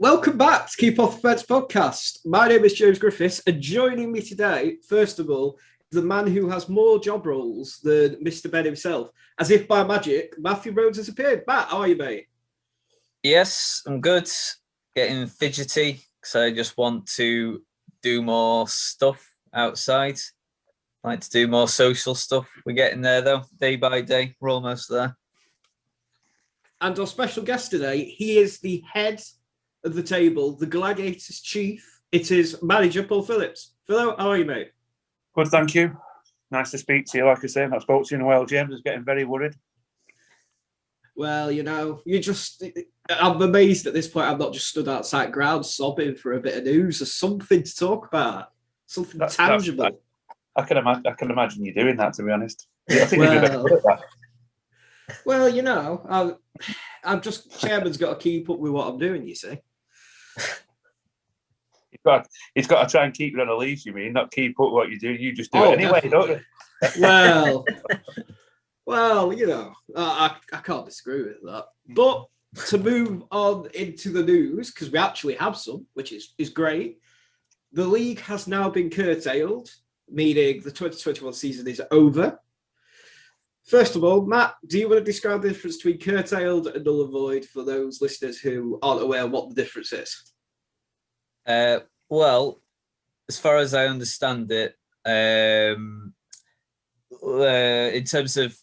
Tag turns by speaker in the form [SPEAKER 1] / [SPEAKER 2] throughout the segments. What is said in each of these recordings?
[SPEAKER 1] Welcome back to Keep Off the Fence podcast. My name is James Griffiths, and joining me today, first of all, is the man who has more job roles than Mr. Ben himself. As if by magic, Matthew Rhodes has appeared. Matt, how are you, mate?
[SPEAKER 2] Yes, I'm good. Getting fidgety because I just want to do more stuff outside. Like to do more social stuff. We're getting there though, day by day. We're almost there.
[SPEAKER 1] And our special guest today, he is the head of the table, the Gladiators chief. It is manager Paul Phillips. Philo, how are you, mate?
[SPEAKER 3] Good, thank you. Nice to speak to you. Like I say, I spoke to you in a while. James is getting very worried.
[SPEAKER 1] Well, I'm amazed at this point. I'm not just stood outside ground sobbing for a bit of news or something to talk about, something tangible.
[SPEAKER 3] I can imagine you doing that, to be honest. I think you'd be very good at that.
[SPEAKER 1] Well, I'm just chairman's got to keep up with what I'm doing. You see,
[SPEAKER 3] He's got to try and keep you on a leash. You mean not keep up what you do? You just do it anyway,
[SPEAKER 1] definitely. Don't you? I can't disagree with that. But to move on into the news, because we actually have some, which is great. The league has now been curtailed, meaning the 2021 season is over. First of all, Matt, do you want to describe the difference between curtailed and null and void for those listeners who aren't aware what the difference is?
[SPEAKER 2] Well, as far as I understand it, in terms of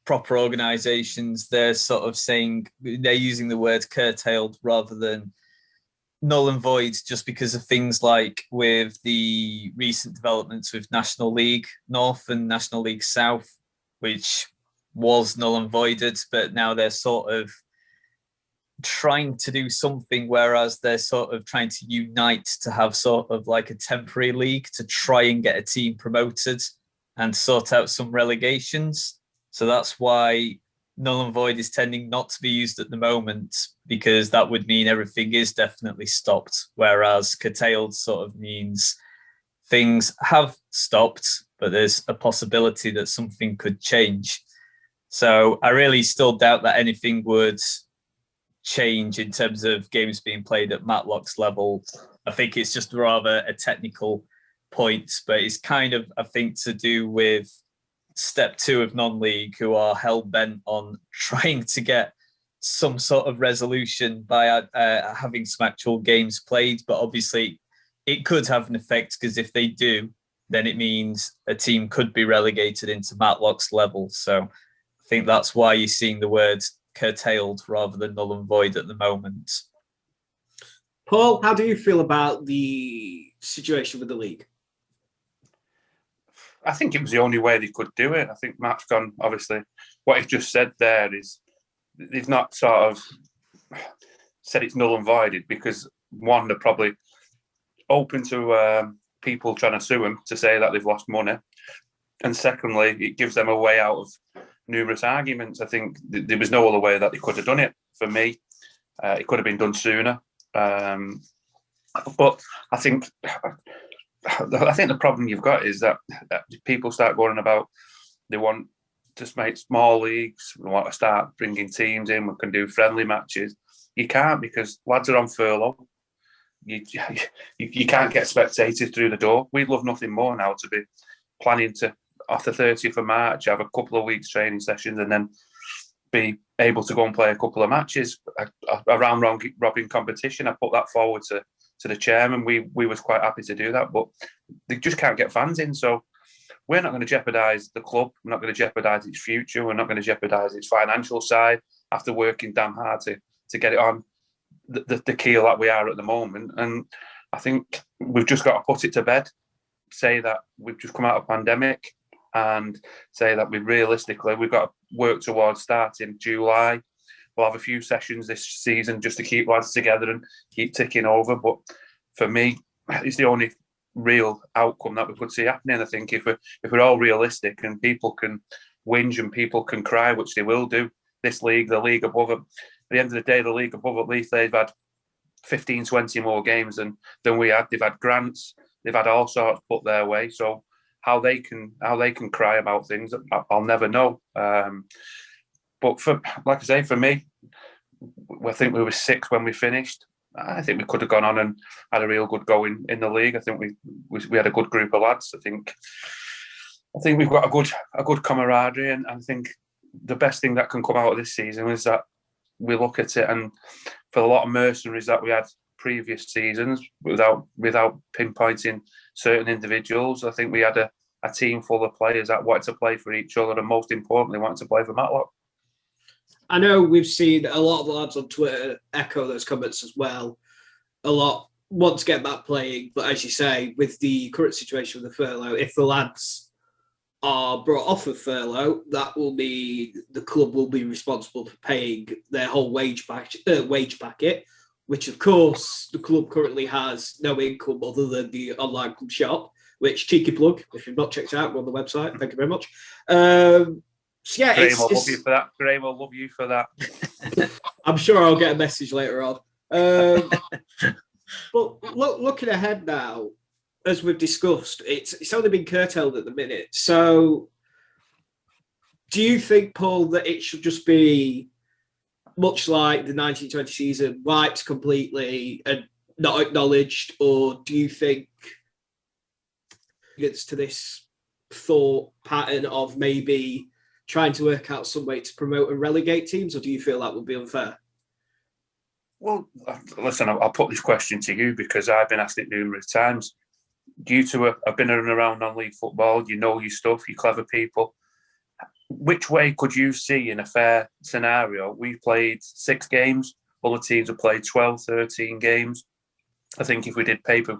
[SPEAKER 2] proper organisations, they're sort of saying they're using the word curtailed rather than null and void, just because of things like with the recent developments with National League North and National League South, which was null and voided, but now they're sort of trying to do something, whereas they're sort of trying to unite to have sort of like a temporary league to try and get a team promoted and sort out some relegations. So that's why null and void is tending not to be used at the moment, because that would mean everything is definitely stopped, whereas curtailed sort of means things have stopped, but there's a possibility that something could change. So I really still doubt that anything would change in terms of games being played at Matlock's level. I think it's just rather a technical point, but it's kind of, I think, to do with step two of non-league, who are hell-bent on trying to get some sort of resolution by having some actual games played. But obviously it could have an effect, because if they do, then it means a team could be relegated into Matlock's level. So I think that's why you're seeing the word curtailed rather than null and void at the moment.
[SPEAKER 1] Paul, how do you feel about the situation with the league?
[SPEAKER 3] I think it was the only way they could do it. I think Matt's gone, obviously, what he's just said there is they've not sort of said it's null and voided, because one, they're probably open to people trying to sue them to say that they've lost money. And secondly, it gives them a way out of numerous arguments. I think there was no other way that they could have done it. For me, it could have been done sooner. But I think the problem you've got is that people start going about they want to make small leagues, we want to start bringing teams in, we can do friendly matches. You can't, because lads are on furlough. You can't get spectators through the door. We'd love nothing more now to be planning to, after 30th of March, have a couple of weeks training sessions and then be able to go and play a couple of matches, a round-robin competition. I put that forward to the chairman. We was quite happy to do that, but they just can't get fans in. So we're not going to jeopardise the club. We're not going to jeopardise its future. We're not going to jeopardise its financial side after working damn hard to get it on the keel that we are at the moment. And I think we've just got to put it to bed, say that we've just come out of a pandemic, and say that we've got to work towards starting July. We'll have a few sessions this season just to keep lads together and keep ticking over. But for me, it's the only real outcome that we could see happening. I think if we're all realistic, and people can whinge and people can cry, which they will do, this league, the league above them, at the end of the day, the league above, at least they've had 15, 20 more games than we had. They've had grants, they've had all sorts put their way. So how they can cry about things, I'll never know. But like I say, for me, I think we were 6 when we finished. I think we could have gone on and had a real good go in the league. I think we had a good group of lads. I think we've got a good camaraderie, and I think the best thing that can come out of this season is that we look at it, and for a lot of mercenaries that we had previous seasons, without pinpointing certain individuals, I think we had a team full of players that wanted to play for each other, and most importantly, wanted to play for Matlock.
[SPEAKER 1] I know we've seen a lot of the lads on Twitter echo those comments as well. A lot want to get back playing, but as you say, with the current situation with the furlough, if the lads are brought off of furlough, that will be the club will be responsible for paying their whole wage packet, which of course the club currently has no income other than the online club shop. Which, cheeky plug, if you've not checked it out, we're on the website. Thank you very much. So yeah,
[SPEAKER 3] Graham will love you for that. Graham will love you for that.
[SPEAKER 1] I'm sure I'll get a message later on. But looking ahead now, as we've discussed, it's only been curtailed at the minute. So do you think, Paul, that it should just be much like the 1920 season, wiped completely and not acknowledged? Or do you think it's to this thought pattern of maybe trying to work out some way to promote and relegate teams, or do you feel that would be unfair?
[SPEAKER 3] Well, listen, I'll put this question to you because I've been asked it numerous times. You two have been around non-league football, you know your stuff, you're clever people. Which way could you see in a fair scenario? We've played 6 games, other teams have played 12, 13 games. I think if we did paper,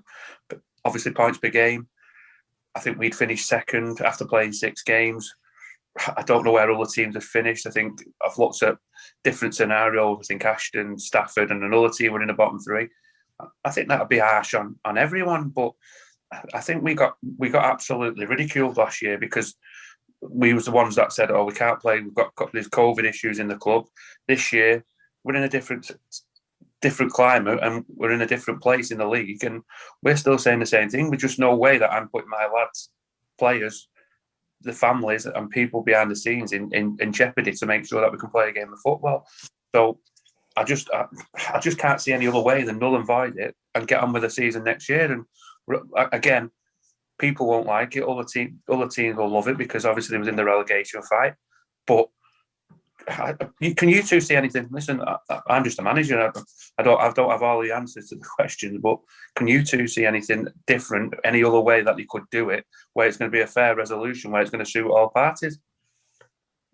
[SPEAKER 3] obviously points per game, I think we'd finish second after playing 6 games. I don't know where other teams have finished. I think I've looked at different scenarios. I think Ashton, Stafford, and another team were in the bottom 3. I think that would be harsh on everyone, but I think we got absolutely ridiculed last year because we was the ones that said, "Oh, we can't play. We've got these COVID issues in the club." This year, we're in a different climate and we're in a different place in the league, and we're still saying the same thing. There's just no way that I'm putting my lads, players, the families and people behind the scenes in jeopardy to make sure that we can play a game of football. So I just can't see any other way than null and void it and get on with the season next year. And again, people won't like it. Other teams will love it because obviously it was in the relegation fight. But can you two see anything? Listen, I'm just a manager. I don't have all the answers to the questions, but can you two see anything different, any other way that you could do it, where it's going to be a fair resolution, where it's going to suit all parties?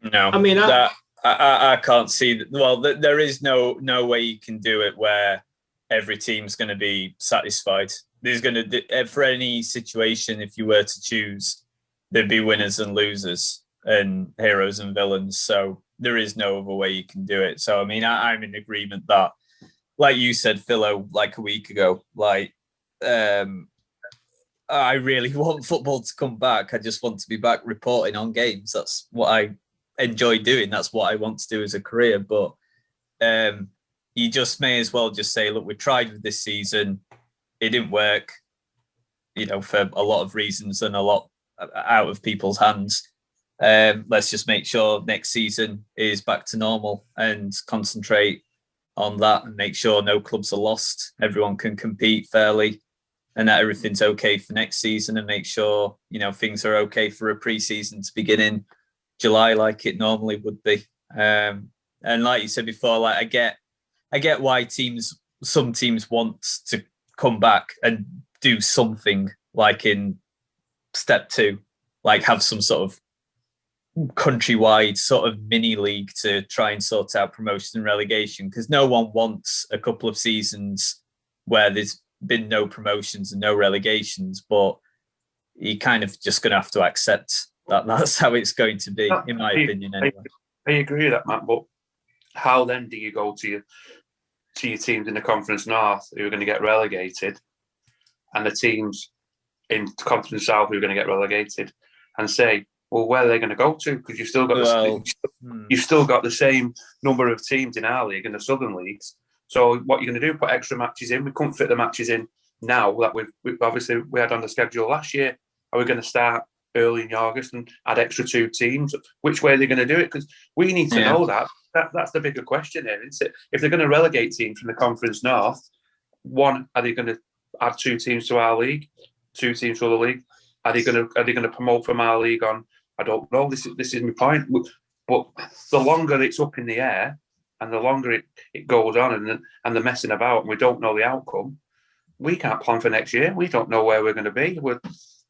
[SPEAKER 2] No, I mean, I can't see that. Well, there is no way you can do it where every team's going to be satisfied. There's going to, for any situation, if you were to choose, there'd be winners and losers and heroes and villains. So there is no other way you can do it. So, I mean, I'm in agreement that, like you said, Philo, like a week ago, like, I really want football to come back. I just want to be back reporting on games. That's what I enjoy doing. That's what I want to do as a career. But you just may as well just say, look, we tried with this season. It didn't work, for a lot of reasons and a lot out of people's hands. Let's just make sure next season is back to normal and concentrate on that and make sure no clubs are lost. Everyone can compete fairly and that everything's okay for next season, and make sure, things are okay for a pre-season to begin in July like it normally would be. And like you said before, like I get why some teams want to come back and do something like in step 2, like have some sort of countrywide sort of mini league to try and sort out promotion and relegation, because no one wants a couple of seasons where there's been no promotions and no relegations, but you're kind of just going to have to accept that that's how it's going to be, in my opinion anyway.
[SPEAKER 3] I agree with that, Matt, but how then do you go to your teams in the Conference North who are going to get relegated and the teams in Conference South who are going to get relegated and say, well, where are they going to go to? Because you've still got the same number of teams in our league and the Southern leagues. So what you're going to do? Put extra matches in? We couldn't fit the matches in now that we've obviously we had on the schedule last year. Are we going to start early in August and add extra 2 teams? Which way are they going to do it? Because we need to know that. That's the bigger question here, isn't it? If they're going to relegate teams from the Conference North, one, are they going to add 2 teams to our league, 2 teams to the league? Are they going to promote from our league on? I don't know. This is my point. But the longer it's up in the air, and the longer it goes on, and the messing about, and we don't know the outcome, we can't plan for next year. We don't know where we're going to be.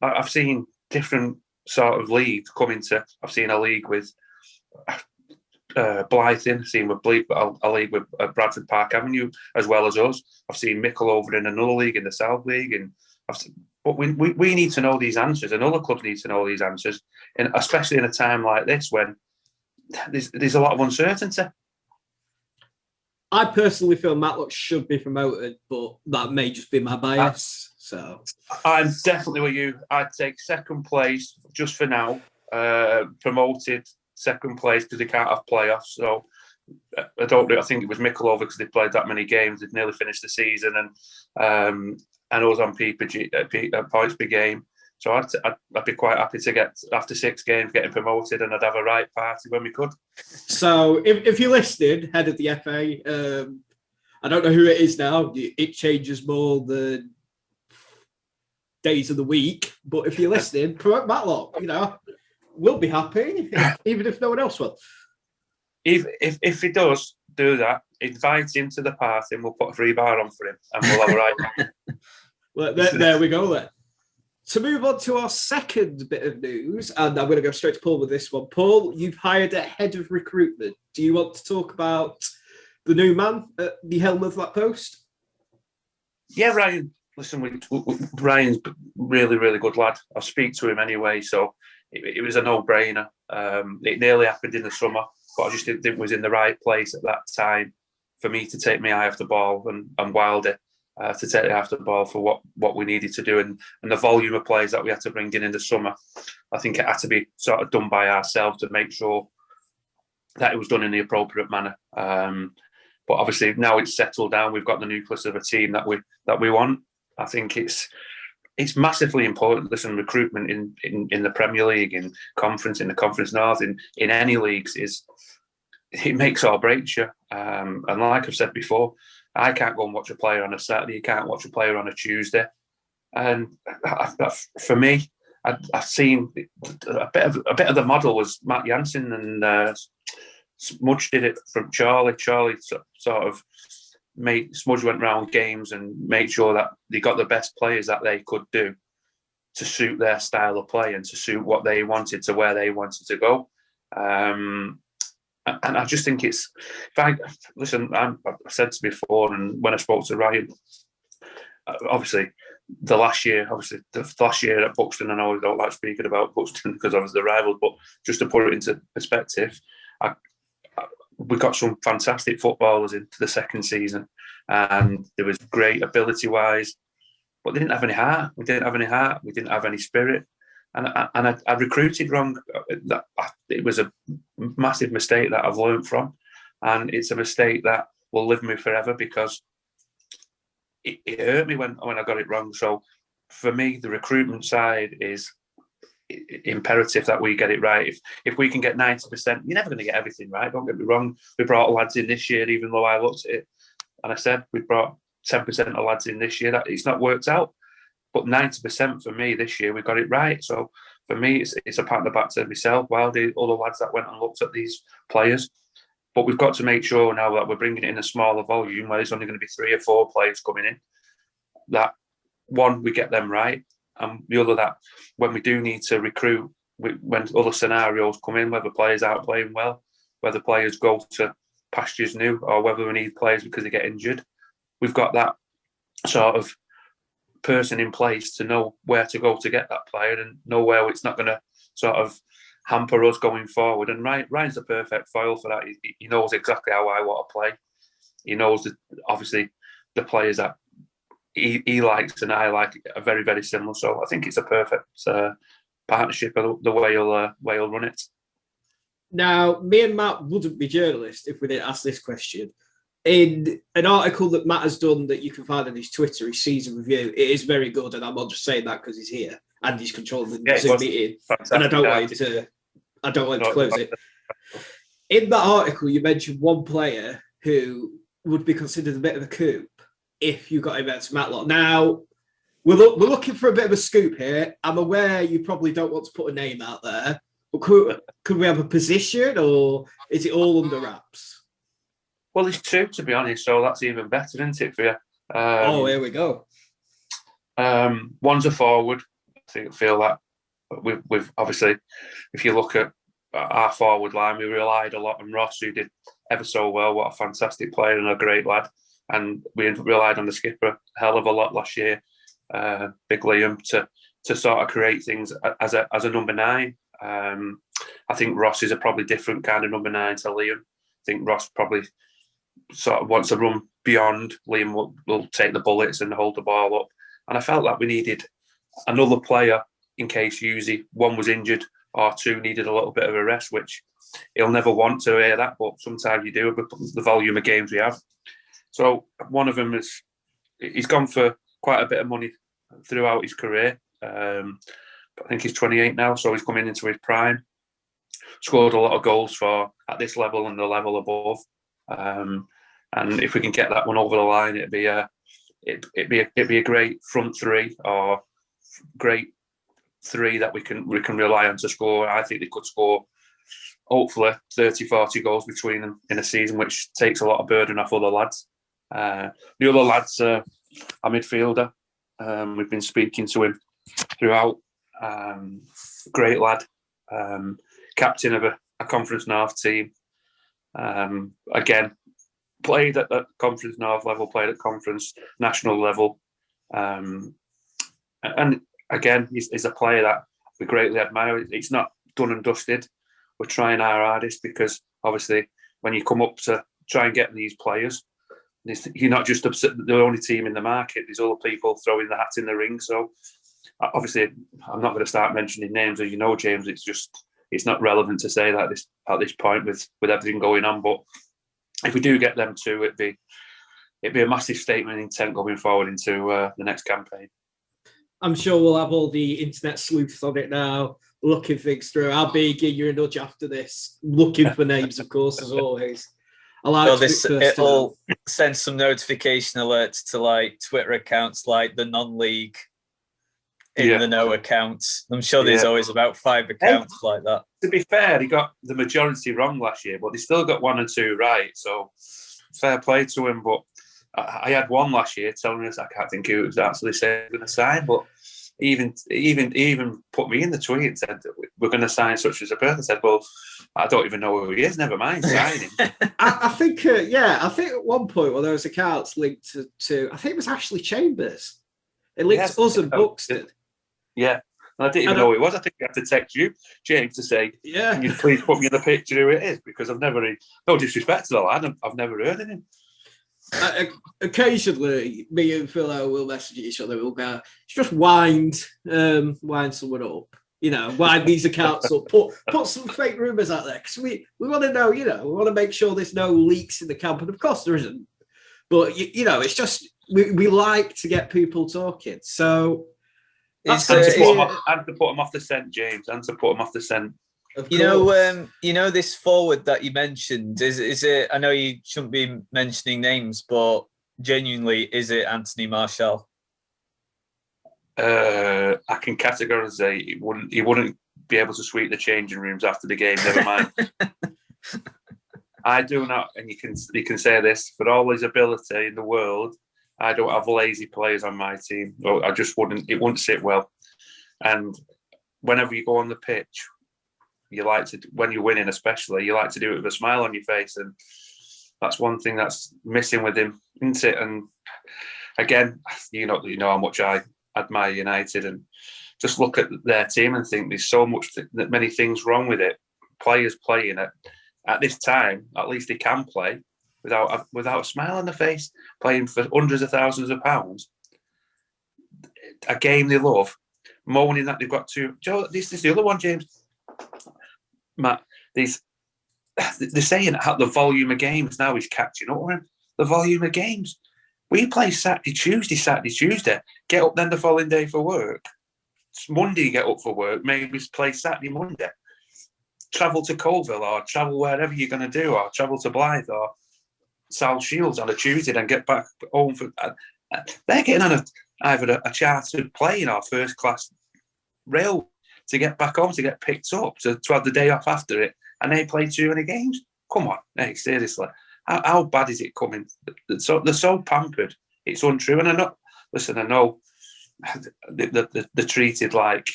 [SPEAKER 3] I've seen different sort of leagues come into. I've seen a league with Blythin, seen with a league with Bradford Park Avenue as well as us. I've seen Mickle over in another league in the South League, and but we need to know these answers, and other clubs need to know these answers, and especially in a time like this when there's a lot of uncertainty.
[SPEAKER 1] I personally feel Matlock should be promoted, but that may just be my bias. So
[SPEAKER 3] I'm definitely with you. I'd take second place just for now. Promoted second place because they can't have playoffs. So I don't know. I think it was Mickleover because they played that many games. They'd nearly finished the season, and I was on points per game. So I'd be quite happy to get, after 6 games, getting promoted, and I'd have a right party when we could.
[SPEAKER 1] So if you're listening, head of the FA, I don't know who it is now. It changes more than days of the week. But if you're listening, promote Matlock. We'll be happy, even if no one else will.
[SPEAKER 3] If he does do that, invite him to the party, and we'll put a free bar on for him, and we'll have a right.
[SPEAKER 1] Well, there we go then. To move on to our second bit of news, and I'm going to go straight to Paul with this one. Paul, you've hired a head of recruitment. Do you want to talk about the new man at the helm of that post?
[SPEAKER 3] Yeah, Ryan. Listen, Ryan's really, really good lad. I'll speak to him anyway, so it was a no-brainer. It nearly happened in the summer, but I just didn't think it was in the right place at that time for me to take my eye off the ball, and Wilder to take the eye off the ball for what we needed to do, and the volume of players that we had to bring in the summer. I think it had to be sort of done by ourselves to make sure that it was done in the appropriate manner. But obviously now it's settled down. We've got the nucleus of a team that we want. I think it's massively important. Listen, recruitment in the Premier League, in the Conference North, in any leagues it makes or breaks you. And like I've said before, I can't go and watch a player on a Saturday. You can't watch a player on a Tuesday. And for me, I've seen a bit of the model was Matt Jansen, and Smudge did it from Charlie. Charlie sort of Smudge went round games and made sure that they got the best players that they could do to suit their style of play and to suit what they wanted to where they wanted to go. And I just think I said to before, and when I spoke to Ryan, obviously the last year at Buxton, I know we don't like speaking about Buxton because obviously the rivals, but just to put it into perspective, we got some fantastic footballers into the second season, and there was great ability-wise, but they didn't have any heart. We didn't have any heart. We didn't have any spirit. And I recruited wrong. It was a massive mistake that I've learned from, and it's a mistake that will live with me forever because it hurt me when I got it wrong. So for me, the recruitment side is imperative that we get it right. If we can get 90%, you're never going to get everything right. Don't get me wrong. We brought lads in this year, even though I looked at it and I said we brought 10% of lads in this year. That it's not worked out. But 90% for me this year, we got it right. So for me, it's a pat on the back to myself, while the other lads that went and looked at these players. But we've got to make sure now that we're bringing it in a smaller volume, where there's only going to be 3 or 4 players coming in, that one, we get them right. And the other, that when we do need to recruit, when other scenarios come in, whether players aren't playing well, whether players go to pastures new, or whether we need players because they get injured, we've got that sort of person in place to know where to go to get that player and know where it's not going to sort of hamper us going forward. And Ryan's the perfect foil for that. He knows exactly how I want to play. He knows that obviously the players that he likes and I like are very, very similar. So I think it's a perfect partnership of the way he'll run it.
[SPEAKER 1] Now, me and Matt wouldn't be journalists if we didn't ask this question. In an article that Matt has done that you can find on his Twitter, his season review, it is very good, and I'm not just saying that because he's here and he's controlling the Zoom meeting, and I don't want to close it. In that article, you mentioned one player who would be considered a bit of a coup, if you got him against Matlock. Now, we're looking for a bit of a scoop here. I'm aware you probably don't want to put a name out there, but could we have a position, or is it all under wraps?
[SPEAKER 3] Well, it's two, to be honest, so that's even better, isn't it, for you?
[SPEAKER 1] Here we go.
[SPEAKER 3] One's a forward. I feel that we've obviously, if you look at our forward line, we relied a lot on Ross, who did ever so well. What a fantastic player and a great lad. And we relied on the skipper a hell of a lot last year, Big Liam, to sort of create things as a number 9. I think Ross is a probably different kind of number 9 to Liam. I think Ross probably sort of wants to run beyond. Liam will take the bullets and hold the ball up. And I felt like we needed another player in case Yuzi, one was injured or two needed a little bit of a rest, which he'll never want to hear that, but sometimes you do with the volume of games we have. So one of them he's gone for quite a bit of money throughout his career. I think he's 28 now, so he's coming into his prime. Scored a lot of goals for at this level and the level above. And if we can get that one over the line, it'd be a great front three, or great three that we can rely on to score. I think they could score hopefully 30, 40 goals between them in a season, which takes a lot of burden off other lads. The other lad's a midfielder. We've been speaking to him throughout. Great lad. Captain of a Conference North team. Again, played at Conference North level, played at Conference National level. And again, he's a player that we greatly admire. It's not done and dusted. We're trying our hardest, because obviously when you come up to try and get these players, you're not just the only team in the market. There's other people throwing the hat in the ring. So obviously I'm not going to start mentioning names, as you know, James. It's not relevant to say that at this point with everything going on. But if we do get them two, it'd be a massive statement intent going forward into the next campaign.
[SPEAKER 1] I'm sure we'll have all the internet sleuths on it now, looking things through. I'll be giving you a nudge after this, looking for names, of course, as always.
[SPEAKER 2] It'll send some notification alerts to like Twitter accounts, like the non-league in the know accounts. I'm sure there's always about 5 accounts like that.
[SPEAKER 3] To be fair, he got the majority wrong last year, but they still got 1 or 2 right. So fair play to him. But I had one last year telling us, I can't think who it was actually saying going to sign, but even put me in the tweet and said we're going to sign such as a person. I said, well, I don't even know who he is. Never mind signing.
[SPEAKER 1] I think at one point, well, there was accounts linked to I think it was Ashley Chambers. It linked us and Buxton.
[SPEAKER 3] Yeah. And I didn't even know who it was. I think I had to text you, James, to say, can you please put me in the picture who it is? Because I've never, no disrespect to the lad, I've never heard of him.
[SPEAKER 1] Occasionally, me and Phil will message each other. We'll go, just wind someone up. You know, wind these accounts up. Put some fake rumours out there, because we want to know. You know, we want to make sure there's no leaks in the camp, and of course there isn't. But you know, it's just we like to get people talking. So
[SPEAKER 3] and to put them off the scent, James, and to put them off the scent.
[SPEAKER 2] You know this forward that you mentioned, is it? I know you shouldn't be mentioning names, but genuinely, is it Anthony Marshall?
[SPEAKER 3] I can categorically say he wouldn't be able to sweep the changing rooms after the game. Never mind. I do not, and you can say this for all his ability in the world. I don't have lazy players on my team. I just wouldn't. It wouldn't sit well. And whenever you go on the pitch, you like to, when you're winning especially, you like to do it with a smile on your face, and that's one thing that's missing with him, isn't it? And again, you know how much I admire United, and just look at their team and think there's so many things wrong with it. Players playing at this time, at least they can play without a smile on their face, playing for hundreds of thousands of pounds, a game they love, moaning that they've got to. Joe, this is the other one, James. Matt, they're saying how the volume of games now is catching up with him. The volume of games. We play Saturday, Tuesday. Get up then the following day for work. It's Monday, you get up for work. Maybe play Saturday, Monday. Travel to Colville or travel wherever you're going to do, or travel to Blythe or South Shields on a Tuesday, then get back home for. They're getting on either a chartered plane or first class rail to get back home, to get picked up, to have the day off after it, and they play 200 games. Come on, hey, seriously, how bad is it coming? So they're so pampered, it's untrue. And I know they're treated like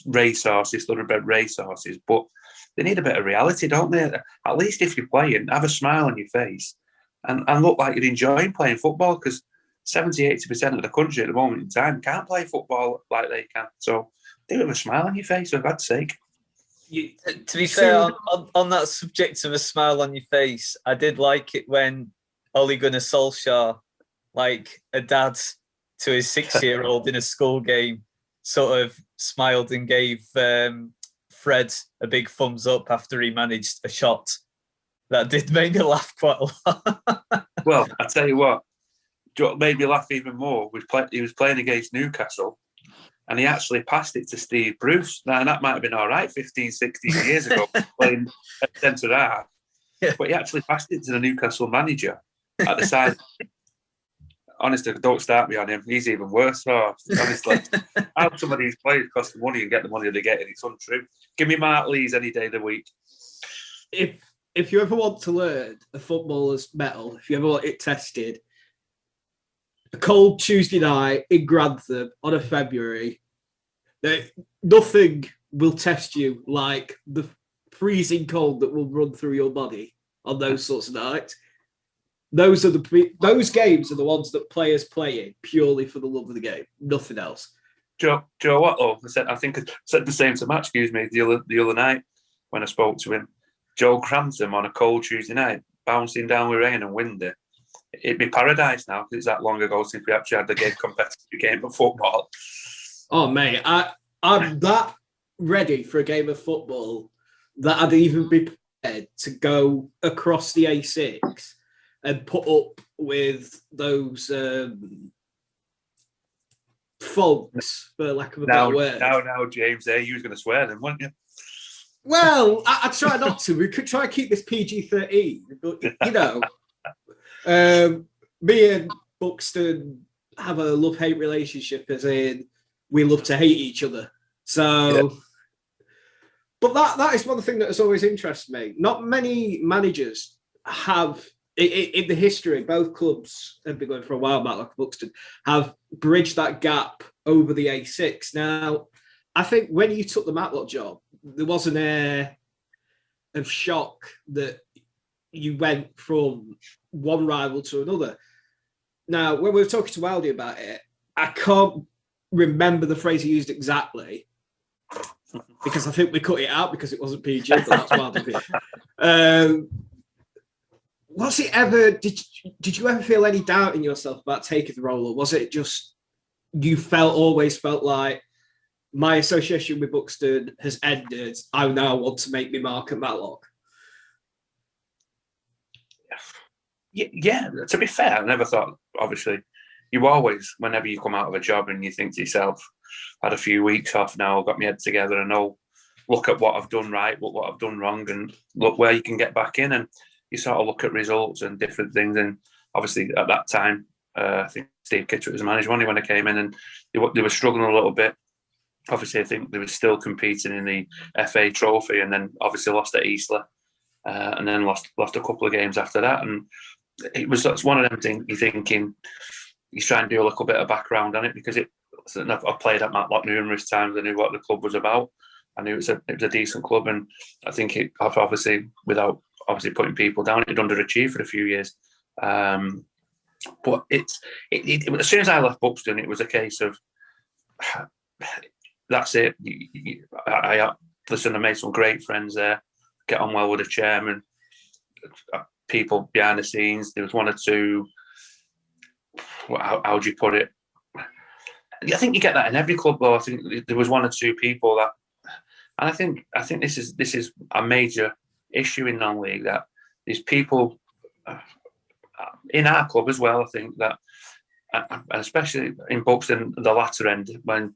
[SPEAKER 3] racehorses, thoroughbred racehorses, but they need a bit of reality, don't they? At least if you're playing, have a smile on your face and look like you're enjoying playing football, because 70-80% of the country at the moment in time can't play football like they can. So do have a smile on your face, for God's sake.
[SPEAKER 2] To be fair, on that subject of a smile on your face, I did like it when Ole Gunnar Solskjaer, like a dad to his 6-year-old in a school game, sort of smiled and gave Fred a big thumbs up after he managed a shot. That did make me laugh quite a lot.
[SPEAKER 3] Well, I tell you what made me laugh even more. He was playing against Newcastle, and he actually passed it to Steve Bruce. Now, that might have been all right 15, 16 years ago, playing at centre half. Yeah. But he actually passed it to the Newcastle manager at the side. Honestly, don't start me on him. He's even worse. Oh, honestly, how some of these players cost the money and get the money they get, and it's untrue. Give me Mark Lees any day of the week.
[SPEAKER 1] If you ever want to learn a footballer's mettle, if you ever want it tested, a cold Tuesday night in Grantham on a February, nothing will test you like the freezing cold that will run through your body on those sorts of nights. Those games are the ones that players play in purely for the love of the game, nothing else.
[SPEAKER 3] Joe, what though? I think I said the same to Matt, excuse me, the other night when I spoke to him. Joe Grantham on a cold Tuesday night, bouncing down with rain and windy. It'd be paradise now, because it's that long ago since we actually had the competitive game of football.
[SPEAKER 1] Oh, mate, I'm that ready for a game of football that I'd even be prepared to go across the A6 and put up with those folks, for lack of a better word.
[SPEAKER 3] Now, James, you was going to swear then, weren't you?
[SPEAKER 1] Well, I try not to. We could try and keep this PG-13, but, you know, me and Buxton have a love-hate relationship, as in we love to hate each other. So, yeah. But that is one thing that has always interested me. Not many managers have, in the history, both clubs have been going for a while, Matlock and Buxton, have bridged that gap over the A6. Now, I think when you took the Matlock job, there was an air of shock that you went from one rival to another. Now, when we were talking to Wildy about it, I can't remember the phrase he used exactly, because I think we cut it out because it wasn't PG, but that's Wildy. Was it ever, did you ever feel any doubt in yourself about taking the role, or was it just you always felt like, my association with Buxton has ended, I now want to make my mark at Matlock?
[SPEAKER 3] Yeah, to be fair, I never thought, obviously, you always, whenever you come out of a job and you think to yourself, I've had a few weeks off now, got my head together and look at what I've done right, what I've done wrong, and look where you can get back in. And you sort of look at results and different things. And obviously at that time, I think Steve Kitcher was the manager when I came in, and they were struggling a little bit. Obviously, I think they were still competing in the FA Trophy, and then obviously lost at Eastleigh, and then lost a couple of games after that. And that's one of them things you're thinking, you try and do a little bit of background on it, because I've played at Matlock numerous times. I knew what the club was about. I knew it was a decent club, and I think it obviously, without obviously putting people down, it underachieved for a few years. But as soon as I left Buxton, it was a case of, that's it. I made some great friends there. Get on well with the chairman. People behind the scenes. There was one or two. How do you put it? I think you get that in every club, though. I think there was one or two people that, and I think this is a major issue in non-league, that these people in our club as well. I think that, and especially in Buxton, the latter end, when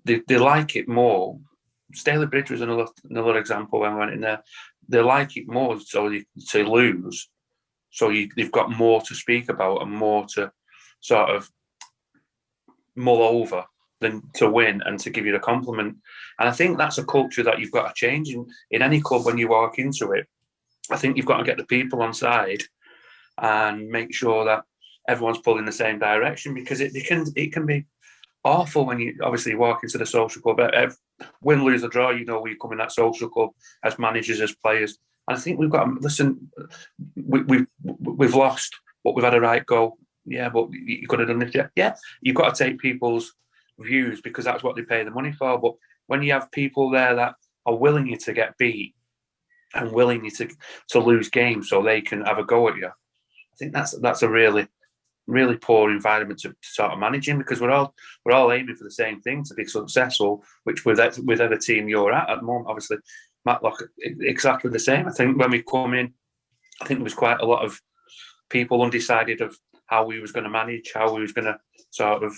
[SPEAKER 3] they like it more. Staley Bridge was another example when we went in there. They like it more to lose, so you've got more to speak about and more to sort of mull over than to win and to give you the compliment. And I think that's a culture that you've got to change in any club when you walk into it. I think you've got to get the people on side and make sure that everyone's pulling the same direction, because it can be awful when you obviously walk into the social club. Win, lose or draw, you know, we come in that social club as managers, as players. And I think we've got to listen. We've lost, but we've had a right go. Yeah, but you could have done this. Yeah, you've got to take people's views because that's what they pay the money for. But when you have people there that are willing you to get beat and willing you to lose games so they can have a go at you, I think that's a really, really poor environment to sort of manage in, because we're all aiming for the same thing, to be successful, which with every team you're at the moment, obviously Matlock exactly the same. I think when we come in, I think there was quite a lot of people undecided of how we was going to manage, how we was going to sort of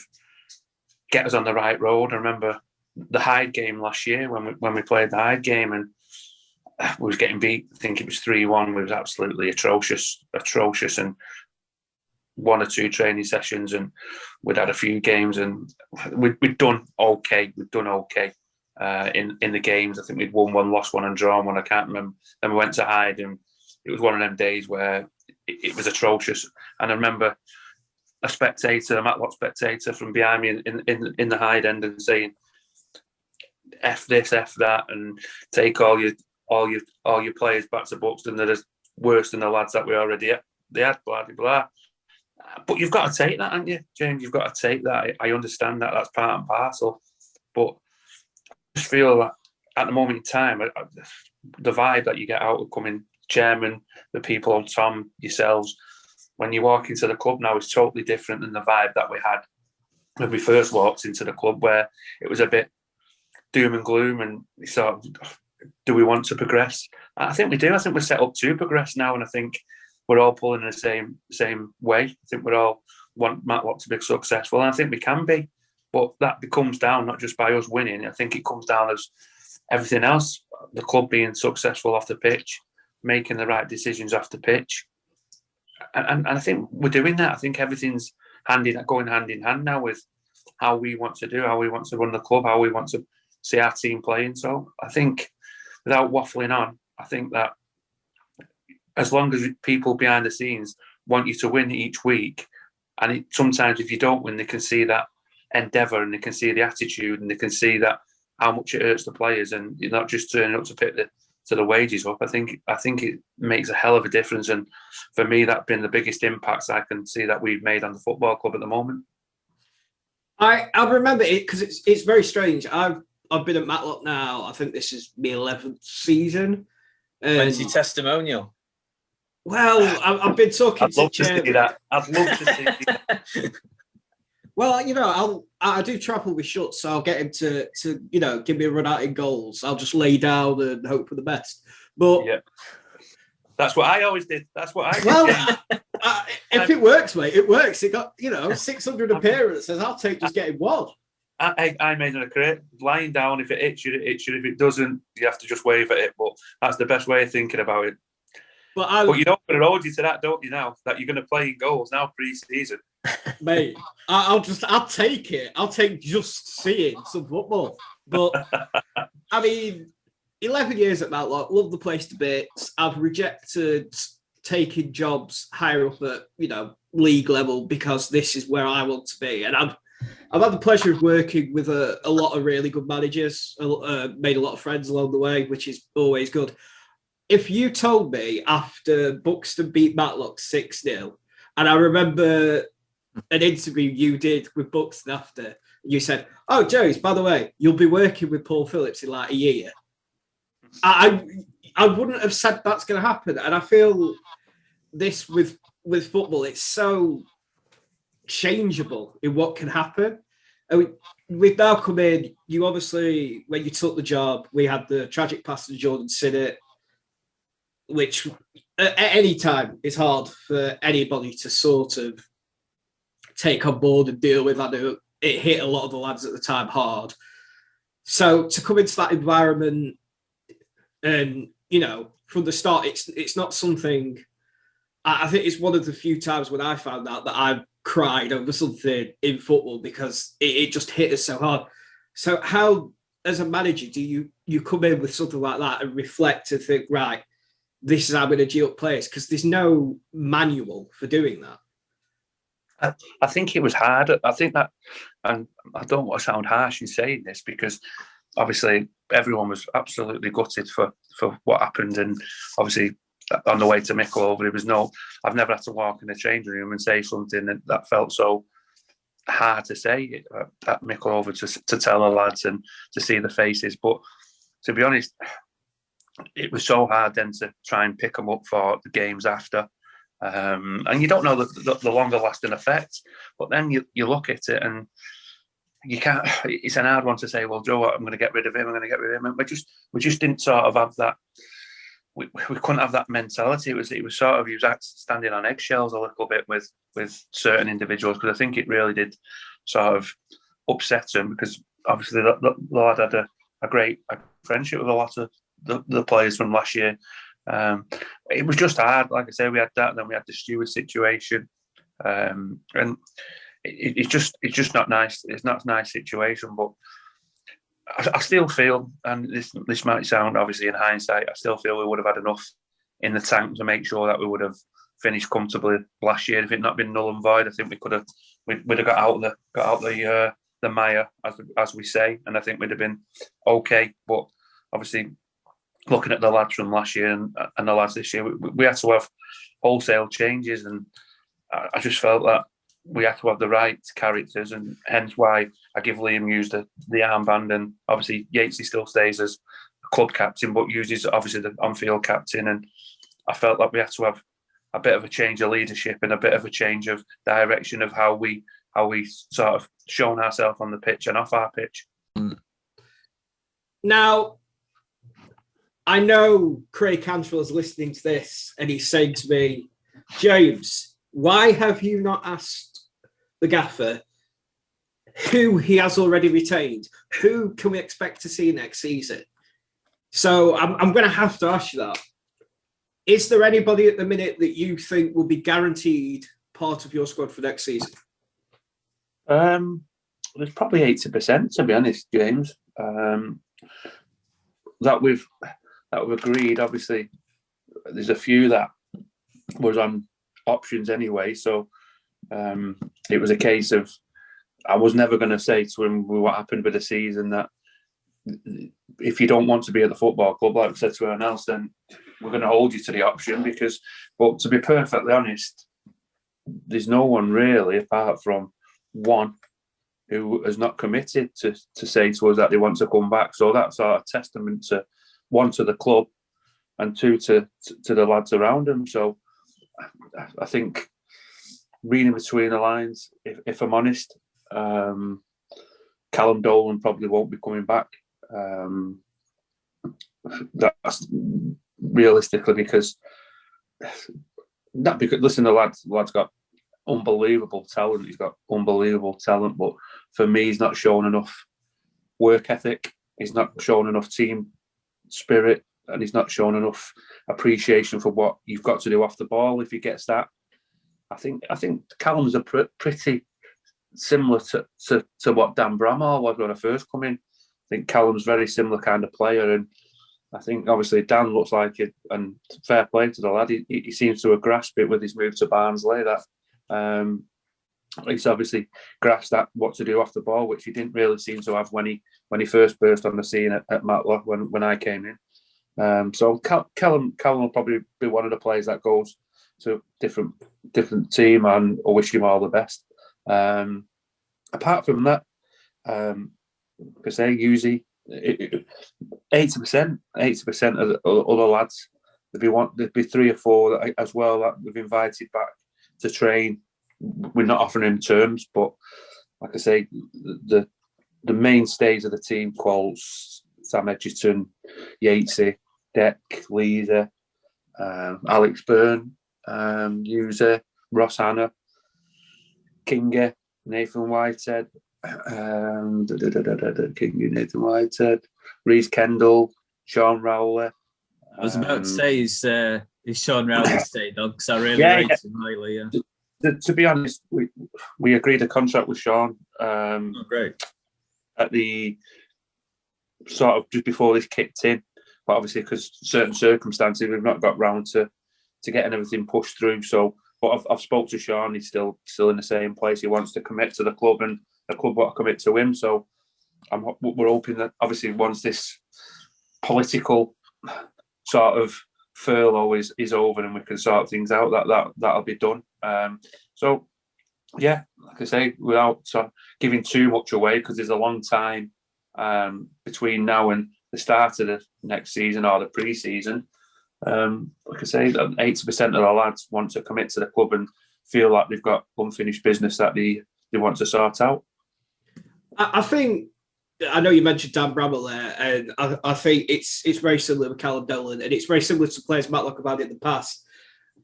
[SPEAKER 3] get us on the right road. I remember the Hyde game last year when we played the Hyde game and we was getting beat. I think it was 3-1. We was absolutely atrocious, and 1 or 2 training sessions, and we'd had a few games, and we'd done okay. We'd done okay in the games. I think we'd won 1, lost 1, and drawn 1. I can't remember. Then we went to Hyde, and it was one of them days where it was atrocious. And I remember a Matlock spectator from behind me in the Hyde end and saying, "F this, F that, and take all your players back to Buxton. They're worse than the lads that we already had." Blah blah blah. But you've got to take that, haven't you, James? You've got to take that. I understand that. That's part and parcel. But I just feel that at the moment in time, the vibe that you get out of coming chairman, the people on Tom, yourselves, when you walk into the club now is totally different than the vibe that we had when we first walked into the club, where it was a bit doom and gloom and sort of, do we want to progress? I think we do. I think we're set up to progress now, and I think we're all pulling in the same way. I think we all want Matlock to be successful, and I think we can be. But that comes down not just by us winning. I think it comes down as everything else, the club being successful off the pitch, making the right decisions off the pitch. And I think we're doing that. I think everything's going hand in hand now with how we want to do, how we want to run the club, how we want to see our team playing. So I think, without waffling on, I think that as long as people behind the scenes want you to win each week, and sometimes if you don't win, they can see that endeavour and they can see the attitude and they can see that how much it hurts the players, and you're not just turning up to pick the wages up. I think it makes a hell of a difference, and for me, that's been the biggest impacts I can see that we've made on the football club at the moment.
[SPEAKER 1] I remember it because it's very strange. I've been at Matlock now. I think this is my 11th season.
[SPEAKER 2] When's your testimonial?
[SPEAKER 1] Well, I've been talking
[SPEAKER 3] I'd love
[SPEAKER 1] to
[SPEAKER 3] see that. I'd love to see that.
[SPEAKER 1] Well, you know, I do travel with Schutz, so I'll get him to give me a run out in goals. I'll just lay down and hope for the best. But
[SPEAKER 3] yeah, that's what I always did. That's what I did.
[SPEAKER 1] Well, if it works, mate, it works. It got 600 appearances. I'll take just getting one.
[SPEAKER 3] I made a career lying down. If it hits you, it hits you. If it doesn't, you have to just wave at it. But that's the best way of thinking about it. But you don't put an hold you to that, don't you? Now that you're going to play in goals now pre-season,
[SPEAKER 1] mate, I'll take it. I'll take just seeing some football. But I mean, 11 years at Matlock, love the place to bits. I've rejected taking jobs higher up at league level because this is where I want to be, and I've had the pleasure of working with a lot of really good managers. Made a lot of friends along the way, which is always good. If you told me after Buxton beat Matlock 6-0, and I remember an interview you did with Buxton after, you said, "Oh, Joes, by the way, you'll be working with Paul Phillips in like a year." I wouldn't have said that's going to happen, and I feel this with football, it's so changeable in what can happen. I mean, we've now come in. You obviously, when you took the job, we had the tragic pass of Jordan Sinnott, which at any time is hard for anybody to sort of take on board and deal with. I know it hit a lot of the lads at the time hard. So to come into that environment and, from the start, it's not something. I think it's one of the few times when I found out that cried over something in football because it just hit us so hard. So how, as a manager, do you come in with something like that and reflect and think, right, this is how I'm going to G up players? Because there's no manual for doing that.
[SPEAKER 3] I think it was hard. I think that, and I don't want to sound harsh in saying this because obviously everyone was absolutely gutted for what happened, and obviously on the way to Mickleover, I've never had to walk in the changing room and say something that felt so hard to say at Mickleover to tell the lads and to see the faces. But to be honest, it was so hard then to try and pick them up for the games after. And you don't know the longer lasting effect, but then you look at it and you can't. It's an hard one to say, well, Joe, I'm going to get rid of him. And we just didn't sort of have that. We couldn't have that mentality. It was sort of, he was standing on eggshells a little bit with certain individuals, because I think it really did sort of upset him, because obviously the lad had a great friendship with a lot of the players from last year. It was just hard. Like I say, we had that, and then we had the Stewart situation, and it's just not nice. It's not a nice situation, but I still feel, and this might sound obviously in hindsight, I still feel we would have had enough in the tank to make sure that we would have finished comfortably last year. If it not been null and void, I think we'd have got out the mire, as we say, and I think we'd have been okay. But obviously, looking at the lads from last year and the lads this year, we had to have wholesale changes, and I just felt that we had to have the right characters, and hence why I give Liam Hughes the armband, and obviously Yatesy still stays as club captain, but uses obviously the on-field captain. And I felt like we had to have a bit of a change of leadership and a bit of a change of direction of how we sort of shown ourselves on the pitch and off our pitch.
[SPEAKER 1] Now, I know Craig Cantrell is listening to this and he's saying to me, James, why have you not asked the gaffer who he has already retained? Who can we expect to see next season? So I'm going to have to ask you that. Is there anybody at the minute that you think will be guaranteed part of your squad for next season?
[SPEAKER 3] There's probably 80%, to be honest, James. That we've agreed. Obviously, there's a few that was on options anyway. So it was a case of, I was never going to say to him what happened with the season, that if you don't want to be at the football club, like I said to everyone else, then we're going to hold you to the option. But to be perfectly honest, there's no one really, apart from one, who has not committed to say to us that they want to come back. So that's our testament to, one, to the club, and two, to the lads around them. So I think, reading between the lines, if I'm honest, Callum Dolan probably won't be coming back. That's realistically because listen, the lad's got unbelievable talent. He's got unbelievable talent, but for me, he's not shown enough work ethic. He's not shown enough team spirit, and he's not shown enough appreciation for what you've got to do off the ball. If he gets that, I think Callum's pretty similar to what Dan Bramall was when I first come in. I think Callum's very similar kind of player, and I think obviously Dan looks like it, and fair play to the lad. He seems to have grasped it with his move to Barnsley. That he's obviously grasped that what to do off the ball, which he didn't really seem to have when he first burst on the scene at Matlock when I came in. So Callum will probably be one of the players that goes to a different team, and I wish him all the best. Apart from that, like I say, usually 80% of the other lads, there'd be 3 or 4 as well that we've invited back to train. We're not offering him terms, but like I say, the mainstays of the team, Qualls, Sam Edgerton, Yatesy, Deck, Leader, Alex Byrne, User, Ross Hanna, Kinga, Nathan Whitehead, Nathan Whitehead, Reece Kendall, Sean Rowley.
[SPEAKER 2] I was about to say, is Sean Rowley stay, dog? Because I really rate him highly. Yeah.
[SPEAKER 3] To be honest, we agreed a contract with Sean.
[SPEAKER 2] Great.
[SPEAKER 3] At the sort of just before this kicked in, but obviously because certain circumstances we've not got round to getting everything pushed through. So, but I've spoke to Sean. He's still in the same place. He wants to commit to the club, and the club want to commit to him. So, we're hoping that obviously once this political sort of furlough is over and we can sort things out, that'll be done. So, yeah, like I say, without giving too much away, because there's a long time between now and the start of the next season or the pre-season. Like I say, 80% of the lads want to commit to the club and feel like they've got unfinished business that they want to sort out.
[SPEAKER 1] I think, I know you mentioned Dan Bramall there, and I think it's very similar with Callum Dolan, and it's very similar to players Matlock have had in the past.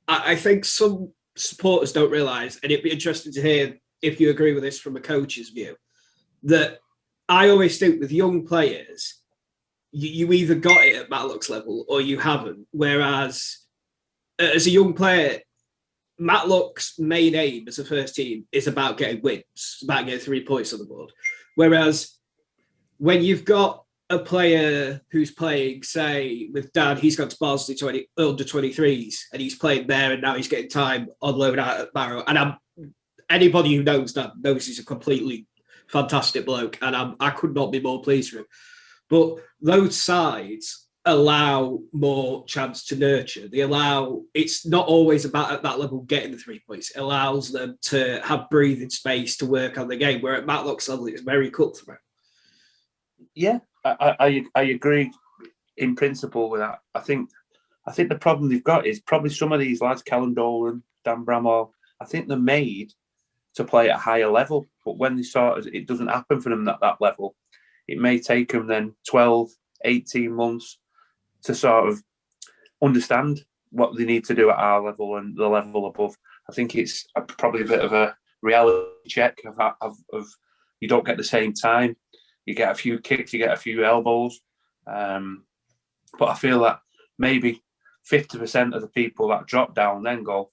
[SPEAKER 1] I think some supporters don't realise, and it'd be interesting to hear if you agree with this from a coach's view, that I always think with young players, you either got it at Matlock's level or you haven't. Whereas as a young player, Matlock's main aim as a first team is about getting wins, it's about getting 3 points on the board. Whereas when you've got a player who's playing, say, with Dan, he's gone to Barnsley under 23s, and he's playing there, and now he's getting time on loan out at Barrow. And anybody who knows Dan knows he's a completely fantastic bloke, and I could not be more pleased with him. But those sides allow more chance to nurture. It's not always about at that level getting the 3 points. It allows them to have breathing space to work on the game, where at Matlock's level, it's very cutthroat.
[SPEAKER 3] Yeah, I agree in principle with that. I think the problem they've got is probably some of these lads, Callum Dolan, Dan Bramall, I think they're made to play at a higher level. But when it doesn't happen for them at that level, it may take them then 12, 18 months to sort of understand what they need to do at our level and the level above. I think it's probably a bit of a reality check of you don't get the same time. You get a few kicks, you get a few elbows. But I feel that maybe 50% of the people that drop down then go,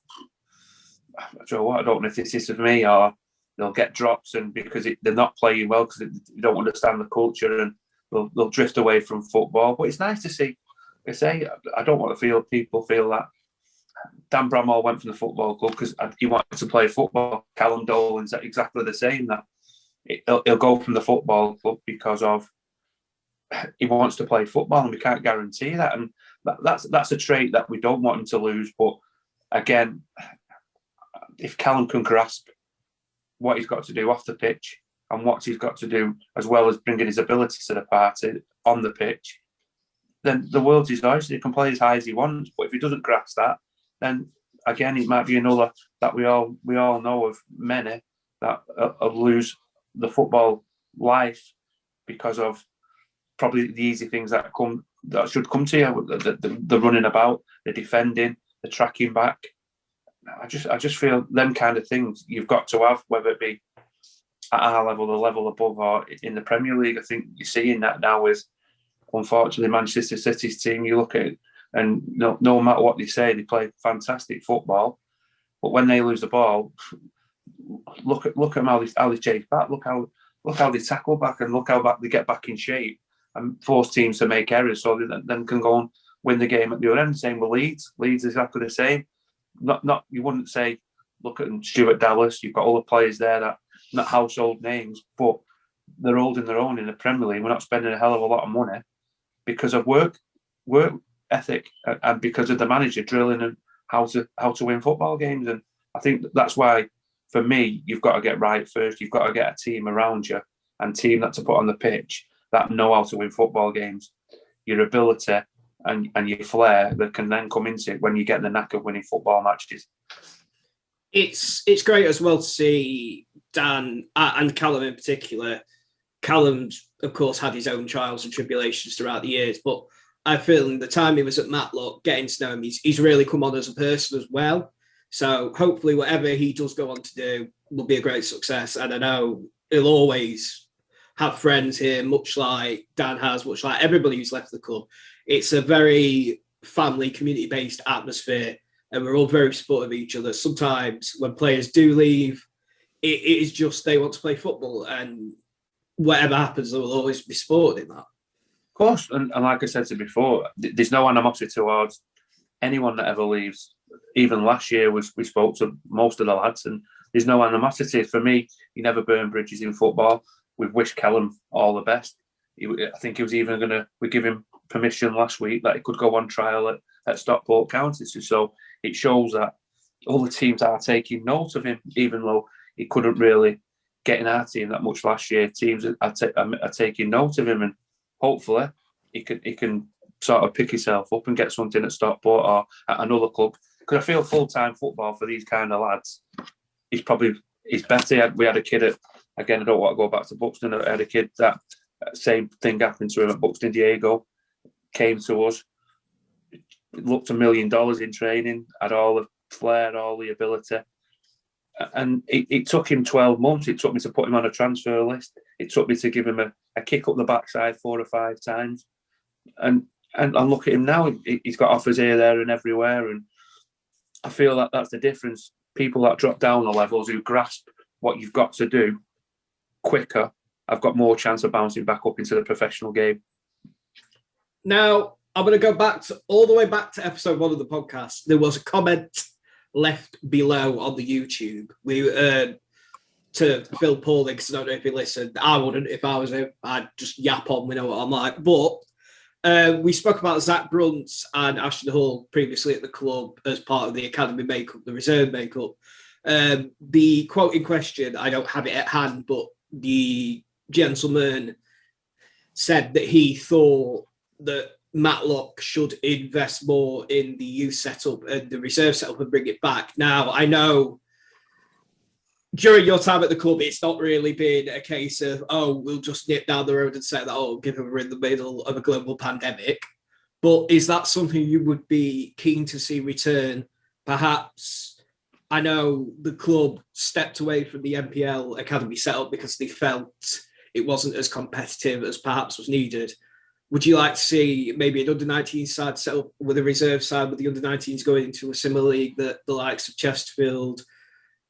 [SPEAKER 3] I don't know if this is for me, or they'll get drops and because they're not playing well because they don't understand the culture and they'll drift away from football. But it's nice to see. I say, I don't want to people feel that Dan Bramall went from the football club because he wanted to play football. Callum Dolan's exactly the same. That he'll go from the football club because of he wants to play football, and we can't guarantee that. And that's a trait that we don't want him to lose. But again, if Callum can grasp what he's got to do off the pitch and what he's got to do as well as bringing his ability to the party on the pitch, then the world's his oyster. He can play as high as he wants. But if he doesn't grasp that, then again, it might be another that we all know of many that lose the football life because of probably the easy things that should come to you, the running about, the defending, the tracking back. I just feel them kind of things you've got to have, whether it be at our level, the level above, or in the Premier League. I think you're seeing that now with, unfortunately, Manchester City's team. You look at it, and no matter what they say, they play fantastic football. But when they lose the ball, look at how they chase back. Look how they tackle back, and look how back they get back in shape and force teams to make errors, so they then can go and win the game at the other end. Same with Leeds. Leeds is exactly the same. Not you wouldn't say, look at Stuart Dallas. You've got other players there that not household names, but they're holding their own in the Premier League. We're not spending a hell of a lot of money because of work ethic and because of the manager drilling and how to win football games. And I think that's why, for me, you've got to get right first. You've got to get a team around you and team that to put on the pitch that know how to win football games. Your ability and your flair that can then come into it when you get in the knack of winning football matches.
[SPEAKER 1] It's great as well to see Dan and Callum in particular. Callum's, of course, had his own trials and tribulations throughout the years, but I feel in the time he was at Matlock, getting to know him, he's really come on as a person as well. So hopefully whatever he does go on to do will be a great success. And I know he'll always have friends here, much like Dan has, much like everybody who's left the club. It's a very family, community-based atmosphere. and we're all very supportive of each other. Sometimes when players do leave, it is just they want to play football, and whatever happens, there will always be sport in that.
[SPEAKER 3] Of course, and like I said to you before, there's no animosity towards anyone that ever leaves. Even last year, we spoke to most of the lads, and there's no animosity. For me, you never burn bridges in football. We've wished Callum all the best. I think he was even going to, we give him permission last week that he could go on trial at Stockport County. So it shows that all the teams are taking note of him, even though he couldn't really get in our team that much last year. Teams are taking note of him, and hopefully he can sort of pick himself up and get something at Stockport or at another club. Because I feel full-time football for these kind of lads is better. We had a kid again, I don't want to go back to Buxton. I had a kid that same thing happened to him at Buxton. Diego came to us, looked $1 million in training, had all the flair, all the ability. And it took him 12 months. It took me to put him on a transfer list. It took me to give him a kick up the backside 4 or 5 times. And look at him now. He's got offers here, there and everywhere. And I feel that that's the difference. People that drop down the levels who grasp what you've got to do quicker have got more chance of bouncing back up into the professional game.
[SPEAKER 1] Now, I'm going to go all the way back to episode 1 of the podcast. There was a comment left below on the YouTube. To Phil Pauling, because I don't know if he listened. I wouldn't if I was him. I'd just yap on. We know what I'm like. But we spoke about Zach Brunt and Ashton Hall previously at the club as part of the academy makeup, the reserve makeup. The quote in question, I don't have it at hand, but the gentleman said that he thought that Matlock should invest more in the youth setup and the reserve setup and bring it back. Now, I know during your time at the club, it's not really been a case of, we'll just nip down the road and say that, given we're in the middle of a global pandemic. But is that something you would be keen to see return? Perhaps, I know the club stepped away from the NPL academy setup because they felt it wasn't as competitive as perhaps was needed. Would you like to see maybe an under-19 side set up with a reserve side with the under-19s going into a similar league that the likes of Chesterfield,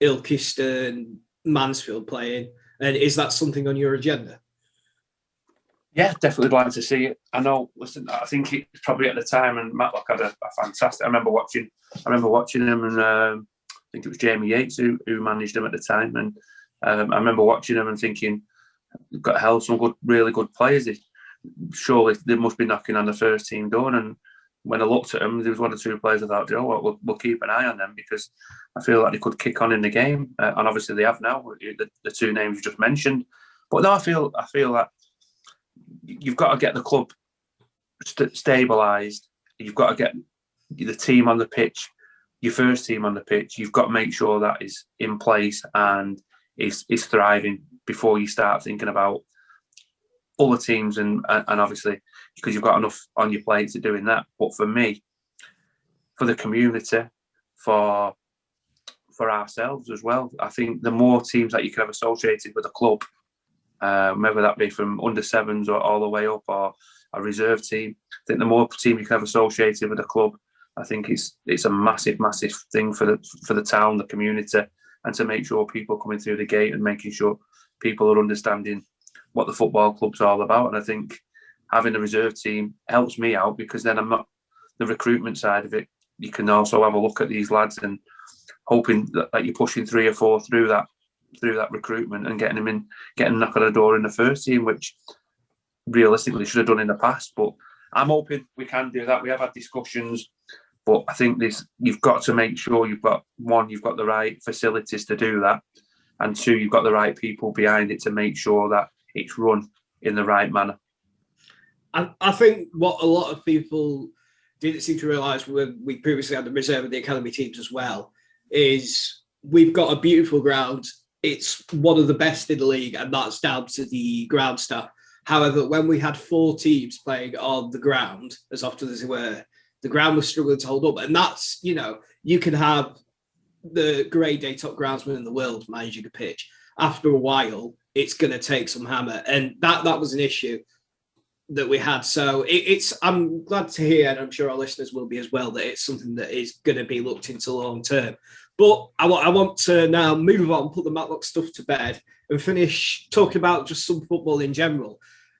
[SPEAKER 1] Ilkeston, Mansfield playing? And is that something on your agenda?
[SPEAKER 3] Yeah, definitely like to see it. I know. Listen, I think it's probably at the time, and Matlock had a fantastic. I remember watching him, and I think it was Jamie Yates who managed him at the time, and I remember watching him and thinking, got some really good players. Surely they must be knocking on the first team door. And when I looked at them, there was 1 or 2 players I thought, you know what, we'll keep an eye on them because I feel like they could kick on in the game, and obviously they have now. The 2 names you just mentioned, but no, I feel that you've got to get the club stabilised. You've got to get the team on the pitch, your first team on the pitch. You've got to make sure that is in place and is thriving before you start thinking about other teams and obviously because you've got enough on your plate to doing that. But for me, for the community, for ourselves as well, I think the more teams that you can have associated with a club, whether that be from under 7s or all the way up or a reserve team, I think the more team you can have associated with a club, I think it's a massive thing for the town, the community, and to make sure people coming through the gate and making sure people are understanding what the football club's all about. And I think having a reserve team helps me out because then I'm not the recruitment side of it. You can also have a look at these lads and hoping that you're pushing 3 or 4 through that recruitment and getting them in, getting a knock on the door in the first team, which realistically should have done in the past. But I'm hoping we can do that. We have had discussions, but I think you've got to make sure you've got the right facilities to do that, and 2, you've got the right people behind it to make sure that it's run in the right manner.
[SPEAKER 1] I think what a lot of people didn't seem to realise when we previously had the reserve and the academy teams as well is we've got a beautiful ground. It's one of the best in the league, and that's down to the ground staff. However, when we had 4 teams playing on the ground, as often as they were, the ground was struggling to hold up. And that's, you can have the grade A top groundsman in the world managing a pitch. After a while, it's going to take some hammer. And that was an issue. that we had. So I'm glad to hear, and I'm sure our listeners will be as well, that it's something that is going to be looked into long term. But I want to now move on, put the Matlock stuff to bed, and finish talking about just some football in general.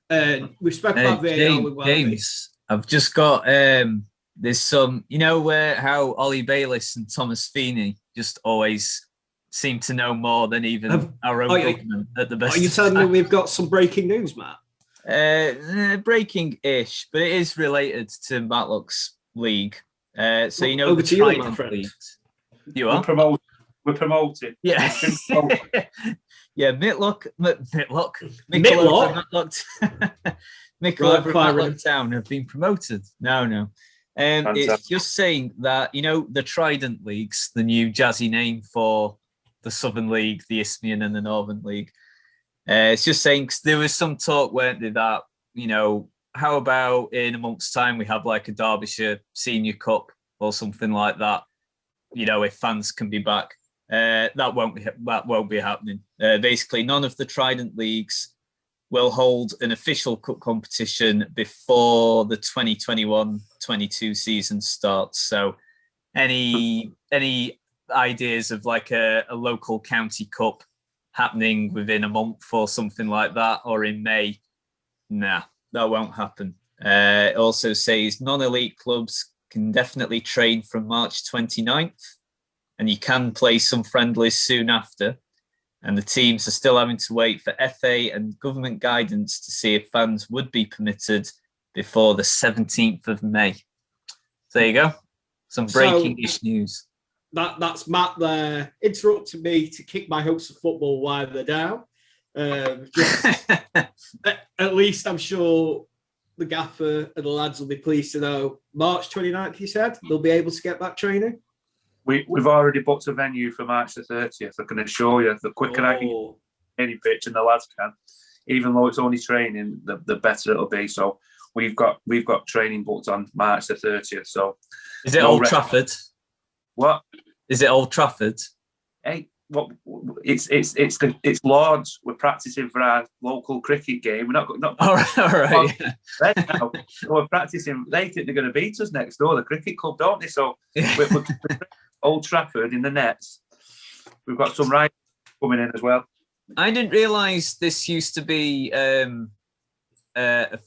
[SPEAKER 1] We've spoken about VAR with
[SPEAKER 2] James, I've just got there's some, how Ollie Bayliss and Thomas Feeney just always seem to know more than even our own government at the best.
[SPEAKER 1] Are you telling me we've got some breaking news, Matt?
[SPEAKER 2] Breaking-ish, but it is related to Matlock's league. So
[SPEAKER 1] over
[SPEAKER 2] the
[SPEAKER 1] to you, my
[SPEAKER 2] Trident
[SPEAKER 1] friend.
[SPEAKER 2] leagues. You are
[SPEAKER 3] We're promoted.
[SPEAKER 2] Yeah. Yeah, Matlock.
[SPEAKER 1] Matlock?
[SPEAKER 2] Matlock Town have been promoted. No. It's just saying that, the Trident leagues, the new jazzy name for the Southern League, the Isthmian and the Northern League. It's just saying, because there was some talk, weren't there, that, how about in a month's time we have like a Derbyshire Senior Cup or something like that, if fans can be back. That won't be happening. Basically, none of the Trident leagues will hold an official cup competition before the 2021-22 season starts. So any ideas of like a local county cup happening within a month or something like that, or in May, nah, that won't happen. It also says non-elite clubs can definitely train from March 29th, and you can play some friendlies soon after. And the teams are still having to wait for FA and government guidance to see if fans would be permitted before the 17th of May. So there you go. Some breaking-ish news.
[SPEAKER 1] That's Matt there interrupting me to kick my hopes of football while they're down. At least I'm sure the gaffer and the lads will be pleased to know March 29th, you said, they'll be able to get back training.
[SPEAKER 3] We've already booked a venue for March the 30th. I can assure you, the quicker I can get any pitch and the lads can, even though it's only training, the better it'll be. So we've got training booked on March the 30th. So
[SPEAKER 2] is it Old Trafford?
[SPEAKER 3] What?
[SPEAKER 2] Is it Old Trafford?
[SPEAKER 3] Hey, what? It's Lords. We're practicing for our local cricket game. We're not.
[SPEAKER 2] All right.
[SPEAKER 3] Now. We're practicing. They think they're going to beat us next door, the cricket club, don't they? So we're Old Trafford in the nets. We've got some riders coming in as well.
[SPEAKER 2] I didn't realise this used to be a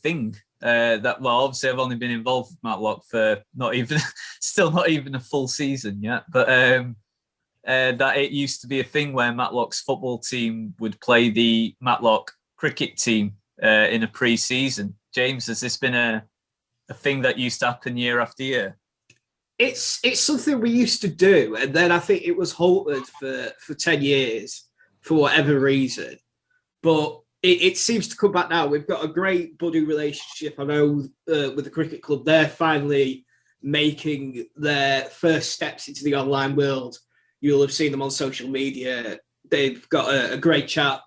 [SPEAKER 2] thing. Obviously I've only been involved with Matlock for still not even a full season yet, but that it used to be a thing where Matlock's football team would play the Matlock cricket team in a pre-season. James, has this been a thing that used to happen year after year?
[SPEAKER 1] It's something we used to do, and then I think it was halted for 10 years for whatever reason. But it seems to come back now. We've got a great buddy relationship, I know, with the cricket club. They're finally making their first steps into the online world. You'll have seen them on social media. They've got a great chap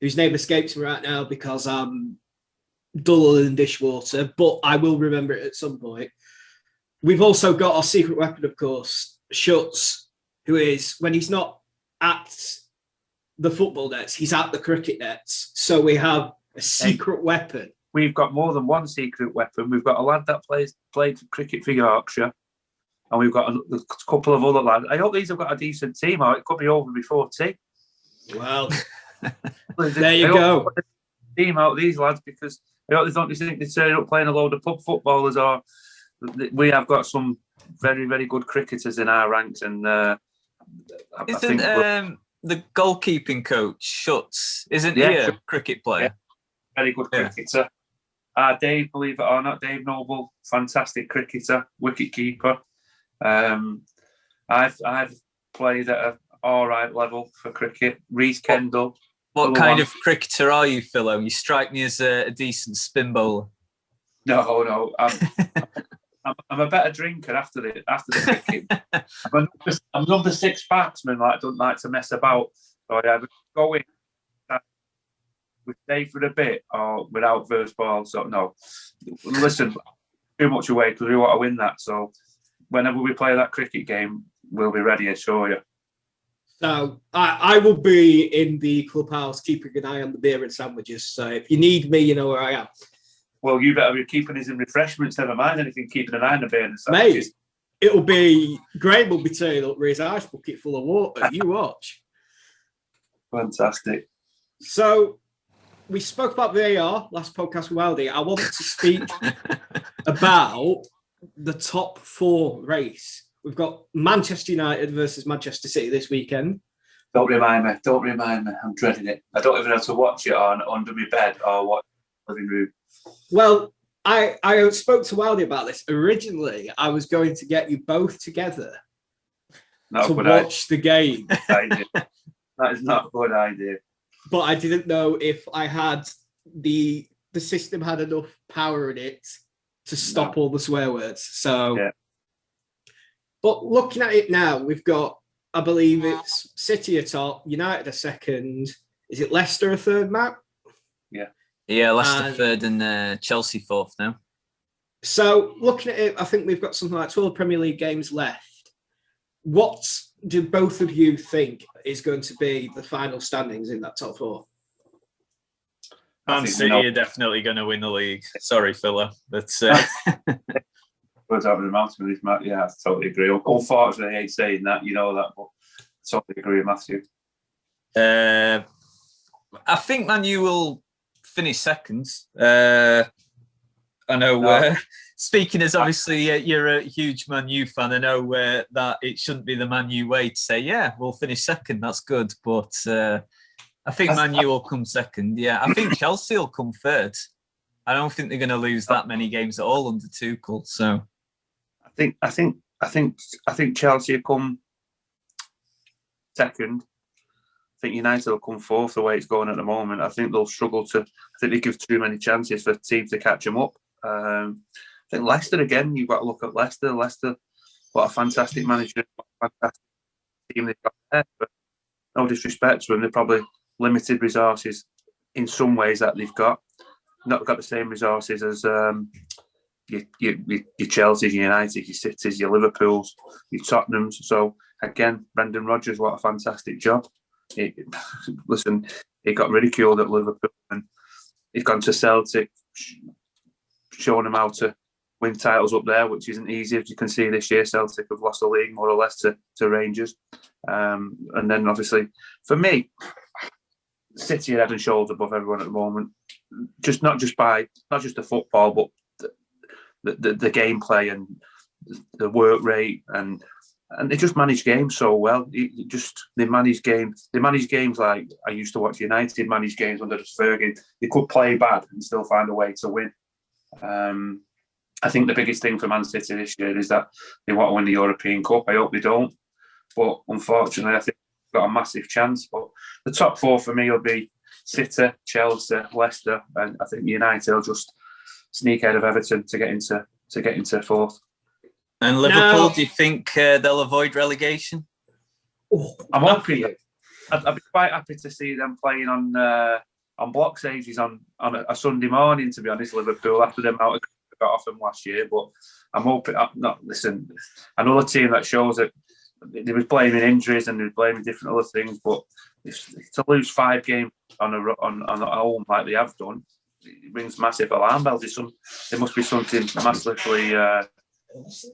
[SPEAKER 1] whose name escapes me right now because I'm duller than dishwater, but I will remember it at some point. We've also got our secret weapon, of course, Schutz, who is, when he's not at the football nets, he's at the cricket nets. So we have a secret weapon.
[SPEAKER 3] We've got more than one secret weapon. We've got a lad that played cricket for Yorkshire, and we've got a couple of other lads. I hope these have got a decent team, or it could be over before tea.
[SPEAKER 1] Well, there you go.
[SPEAKER 3] Team out these lads, because I hope they don't think they turn up playing a load of pub footballers, or we have got some very, very good cricketers in our ranks, and I think
[SPEAKER 2] the goalkeeping coach Schutz, isn't he a cricket player? Yeah.
[SPEAKER 3] Very good cricketer. Dave, believe it or not, Dave Noble, fantastic cricketer, wicket keeper. I've played at an all right level for cricket. Reece Kendall.
[SPEAKER 2] What kind of cricketer are you, Philo? You strike me as a decent spin bowler.
[SPEAKER 3] No. I'm a better drinker after the cricket. I'm number 6 batsman. I don't like to mess about. So I either go in, we stay for a bit, or without first ball. So no, listen, too much away because we want to win that. So whenever we play that cricket game, we'll be ready, I assure you.
[SPEAKER 1] So I will be in the clubhouse keeping an eye on the beer and sandwiches. So if you need me, you know where I am.
[SPEAKER 3] Well, you better be keeping us in refreshments. Never mind anything, keeping an eye on the beer and
[SPEAKER 1] Mate, it'll be Graham will be turning up with his ice bucket full of water. You watch.
[SPEAKER 3] Fantastic.
[SPEAKER 1] So we spoke about VAR last podcast with Wildy. I want to speak about the top 4 race. We've got Manchester United versus Manchester City this weekend.
[SPEAKER 3] Don't remind me. I'm dreading it. I don't even have to watch it under my bed or watch the living room.
[SPEAKER 1] Well, I spoke to Wildy about this. Originally, I was going to get you both together to watch the game.
[SPEAKER 3] That is not a good idea.
[SPEAKER 1] But I didn't know if I had the system had enough power in it to stop all the swear words. So,
[SPEAKER 3] yeah.
[SPEAKER 1] But looking at it now, we've got, I believe it's City atop, United a second. Is it Leicester a third, Matt?
[SPEAKER 2] Yeah, Leicester third and Chelsea fourth now.
[SPEAKER 1] So looking at it, I think we've got something like 12 Premier League games left. What do both of you think is going to be the final standings in that top 4?
[SPEAKER 2] Man City are definitely going to win the league. Sorry, Philip, but
[SPEAKER 3] words out of the mouth with this, Matt. Yeah, I totally agree. Unfortunately, I hate saying that, you know that, but I totally agree with Matthew.
[SPEAKER 2] I think Man U will finish second. I know, speaking as obviously you're a huge Man U fan, I know that it shouldn't be the Man U way to say, yeah, we'll finish second, that's good. But I think Man U will come second. Yeah, I think Chelsea will come third. I don't think they're going to lose that many games at all under Tuchel. So
[SPEAKER 3] I think Chelsea will come second. I think United will come fourth the way it's going at the moment. I think they'll struggle to. I think they give too many chances for teams to catch them up. I think Leicester again. You've got to look at Leicester. Leicester, what a fantastic manager, what a fantastic team they've got there. But no disrespect to them, they're probably limited resources in some ways that they've got. Not got the same resources as your Chelseas, your United, your Cities, your Liverpools, your Tottenhams. So again, Brendan Rodgers, what a fantastic job. Listen, he got ridiculed at Liverpool and he's gone to Celtic, showing them how to win titles up there, which isn't easy. As you can see this year, Celtic have lost the league more or less to Rangers. And then obviously, for me, City are head and shoulders above everyone at the moment. Not just the football, but the gameplay and the work rate and they just manage games so well. They manage games. They manage games like I used to watch United manage games under Fergie. They could play bad and still find a way to win. I think the biggest thing for Man City this year is that they want to win the European Cup. I hope they don't, but unfortunately, I think they've got a massive chance. But the top 4 for me will be City, Chelsea, Leicester, and I think United will just sneak ahead of Everton to get into fourth.
[SPEAKER 2] And Liverpool, do you think they'll avoid relegation?
[SPEAKER 3] I'm hoping. I'd be quite happy to see them playing on block stages on a Sunday morning. To be honest, Liverpool after them out got off them last year, but I'm hoping. Listen, another team that shows that they was blaming injuries and they was blaming different other things, but to lose 5 games on a home like they have done, it rings massive alarm bells. There must be something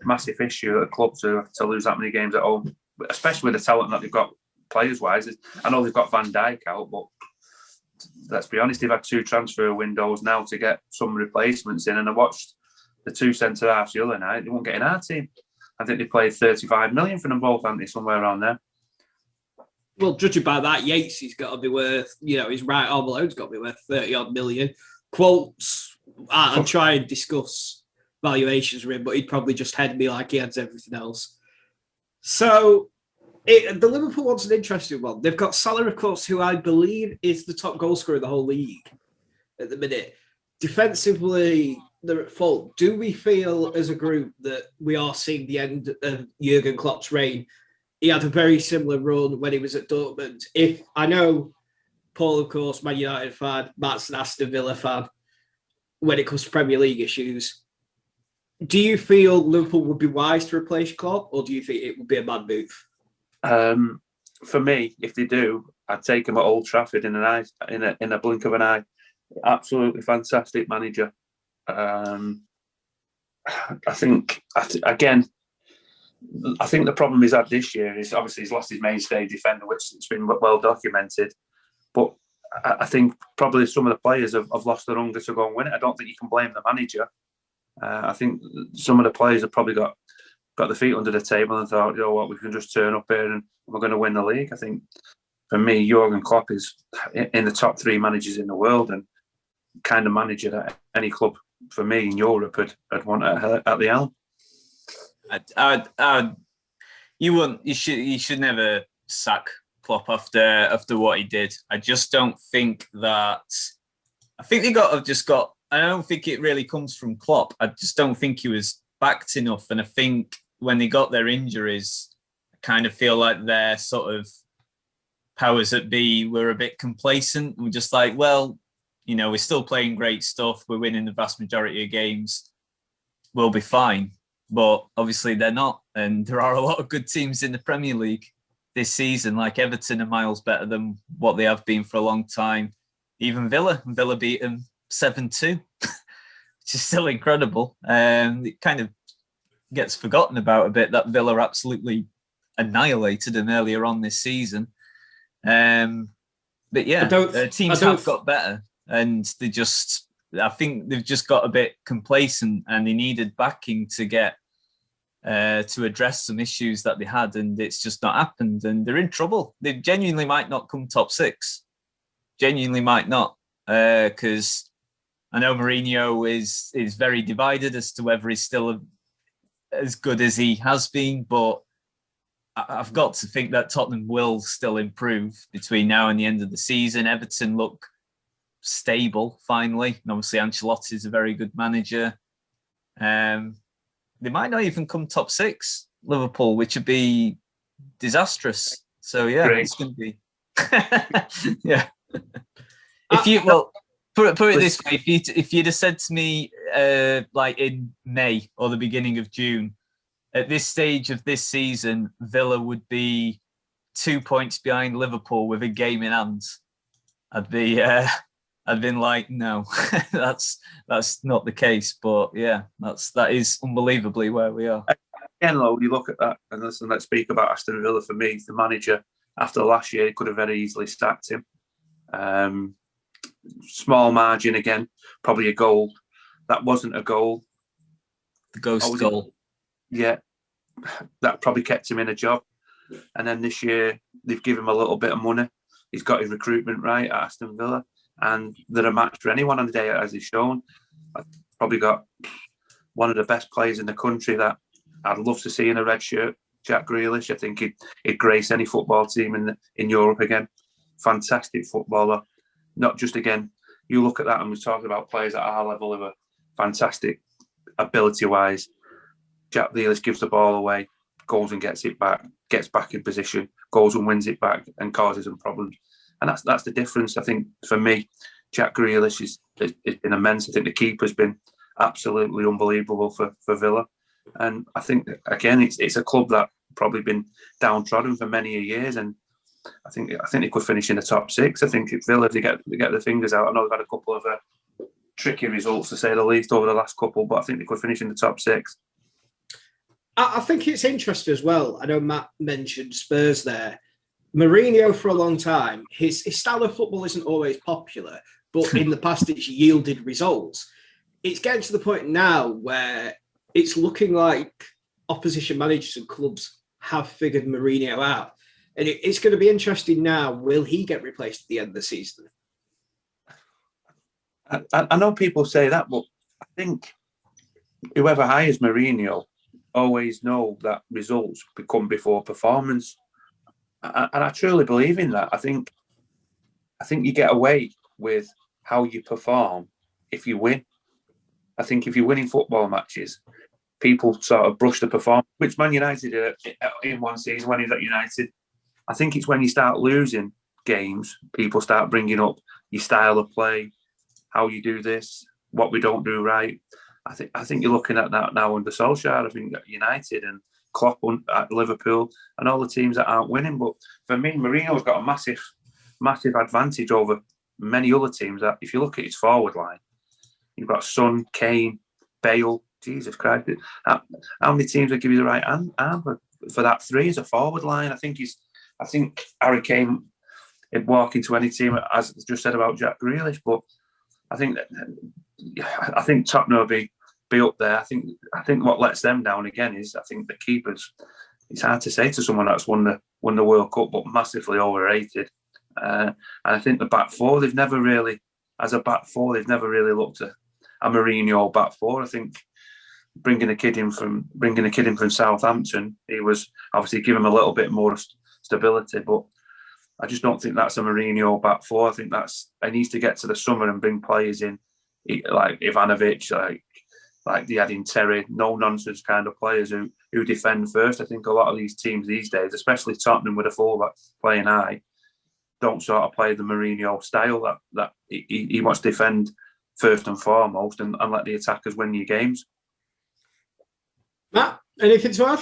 [SPEAKER 3] massive issue at a club to lose that many games at home, especially with the talent that they've got players wise. I know they've got Van Dijk out, but let's be honest, they've had 2 transfer windows now to get some replacements in, and I watched the 2 centre halves the other night. They won't get in our team. I think they played 35 million for them both, haven't they, somewhere around there.
[SPEAKER 1] Well, judging by that, Yates has got to be worth, his right arm alone's got to be worth 30 odd million. Quotes, I'll try and discuss valuations with him, but he'd probably just head me like he has everything else. So the Liverpool one's an interesting one. They've got Salah, of course, who I believe is the top goal scorer in the whole league at the minute. Defensively, they're at fault. Do we feel as a group that we are seeing the end of Jurgen Klopp's reign? He had a very similar run when he was at Dortmund. If I know Paul, of course, Man United fan, Matt's an Aston Villa fan, when it comes to Premier League issues, do you feel Liverpool would be wise to replace Klopp, or do you think it would be a bad move?
[SPEAKER 3] For me, if they do, I'd take him at Old Trafford in a blink of an eye. Absolutely fantastic manager. I think again. I think the problem he's had this year is obviously he's lost his mainstay defender, which has been well documented. But I think probably some of the players have lost their hunger to go and win it. I don't think you can blame the manager. I think some of the players have probably got the feet under the table and thought, you know what, we can just turn up here and we're going to win the league. I think for me, Jurgen Klopp is in the top 3 managers in the world and kind of manager that any club for me in Europe had want at the helm.
[SPEAKER 2] You should never sack Klopp after what he did. I just don't think that. I think they just got. I don't think it really comes from Klopp. I just don't think he was backed enough. And I think when they got their injuries, I kind of feel like their sort of powers that be were a bit complacent. We're just like, well, you know, we're still playing great stuff. We're winning the vast majority of games. We'll be fine. But obviously they're not. And there are a lot of good teams in the Premier League this season, like Everton are miles better than what they have been for a long time. Even Villa beat them 7-2, which is still incredible. It kind of gets forgotten about a bit that Villa absolutely annihilated them earlier on this season. But yeah, teams have got better, and I think they've just got a bit complacent, and they needed backing to get to address some issues that they had, and it's just not happened, and they're in trouble. They genuinely might not come top 6. Genuinely might not, because I know Mourinho is very divided as to whether he's still as good as he has been, but I've got to think that Tottenham will still improve between now and the end of the season. Everton look stable finally, and obviously Ancelotti is a very good manager. They might not even come top 6, Liverpool, which would be disastrous. So yeah, Great. It's going to be yeah. If you put it this way, if you'd have said to me like in May or the beginning of June, at this stage of this season, Villa would be 2 points behind Liverpool with a game in hand, I'd been like, no, that's not the case. But yeah, that is unbelievably where we are.
[SPEAKER 3] Again, though, you look at that, and let's speak about Aston Villa. For me, the manager after last year could have very easily sacked him. Small margin again, probably a goal. That wasn't a goal.
[SPEAKER 2] The ghost goal.
[SPEAKER 3] Yeah, that probably kept him in a job. And then this year, they've given him a little bit of money. He's got his recruitment right at Aston Villa. And they're a match for anyone on the day, as he's shown. I've probably got one of the best players in the country that I'd love to see in a red shirt, Jack Grealish. I think he'd grace any football team in Europe again. Fantastic footballer. Not just, again, you look at that and we're talking about players at our level who are fantastic ability-wise. Jack Grealish gives the ball away, goes and gets it back, gets back in position, goes and wins it back and causes them problems. And that's the difference. I think for me, Jack Grealish has been immense. I think the keeper's been absolutely unbelievable for Villa. And I think, again, it's a club that probably been downtrodden for many years. And I think they could finish in the top 6. I think if Villa, they get their fingers out. I know they've had a couple of tricky results, to say the least, over the last couple, but I think they could finish in the top 6.
[SPEAKER 1] I think it's interesting as well. I know Matt mentioned Spurs there. Mourinho, for a long time, his style of football isn't always popular, but in the past it's yielded results. It's getting to the point now where it's looking like opposition managers and clubs have figured Mourinho out. And it's going to be interesting now. Will he get replaced at the end of the season?
[SPEAKER 3] I know people say that, but I think whoever hires Mourinho always know that results come before performance. And I truly believe in that. I think you get away with how you perform if you win. I think if you're winning football matches, people sort of brush the performance, which Man United did in one season when he was at United. I think it's when you start losing games, people start bringing up your style of play, how you do this, what we don't do right. I think you're looking at that now under Solskjaer. I think at United and Klopp at Liverpool and all the teams that aren't winning. But for me, Mourinho's got a massive advantage over many other teams. That if you look at his forward line, You've got Son, Kane, Bale. Jesus Christ! How many teams would give you the right arm for that three as a forward line? I think Harry Kane would walk into any team, as I just said about Jack Grealish. But I think Tottenham will be up there. I think what lets them down again is I think the keepers. It's hard to say to someone that's won the World Cup, but massively overrated. And I think the back four, they've never really looked at a Mourinho back four. I think bringing a kid in from Southampton, he was obviously give him a little bit more stability, but I just don't think that's a Mourinho back four. I think he needs to get to the summer and bring players in like Ivanovic, like they had in Terry, no nonsense kind of players who defend first. I think a lot of these teams these days, especially Tottenham with a fullback playing high, don't sort of play the Mourinho style that he wants to defend first and foremost and let the attackers win your games.
[SPEAKER 1] Matt, anything to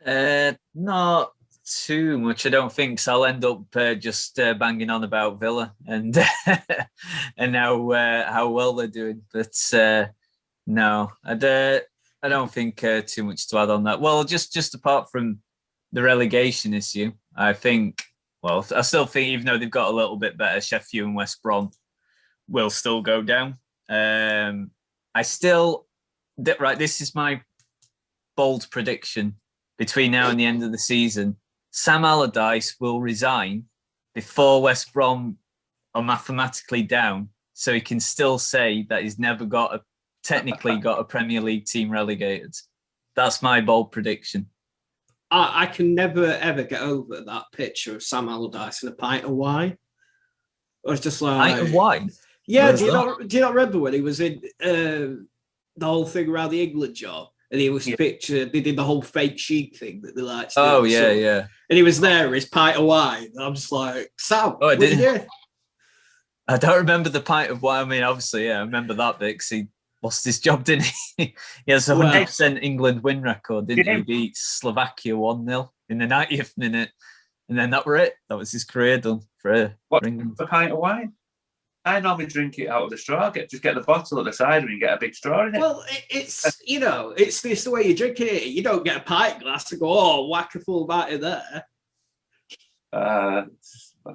[SPEAKER 2] add? Not too much, I don't think. So I'll end up just banging on about Villa and and how well they're doing. But no, I don't think too much to add on that. Well, just apart from the relegation issue, I think. Well, I still think even though they've got a little bit better, Sheffield and West Brom will still go down. This is my bold prediction. Between now and the end of the season, Sam Allardyce will resign before West Brom are mathematically down, so he can still say that he's never technically got a Premier League team relegated. That's my bold prediction.
[SPEAKER 1] I can never ever get over that picture of Sam Allardyce in a pint of wine. I was just like,
[SPEAKER 2] pint of wine.
[SPEAKER 1] Yeah, do you not remember when he was in the whole thing around the England job? And he was pictured, they did the whole fake chic thing that they like to do.
[SPEAKER 2] Oh, yeah.
[SPEAKER 1] And he was there, his pint of wine. And I'm just like, Sam,
[SPEAKER 2] I didn't.
[SPEAKER 1] You
[SPEAKER 2] I don't remember the pint of wine. I mean, obviously, yeah, I remember that bit because he lost his job, didn't he? He has a 100% England win record, didn't he? He beat Slovakia 1-0 in the 90th minute. And then that were it. That was his career done for England.
[SPEAKER 3] A pint of wine? I normally drink it out of the straw. Just get the bottle at the side and get a big straw in it.
[SPEAKER 1] Well, it's it's the way you drink it. You don't get a pint glass and go, whack a full vat in there.
[SPEAKER 3] I'll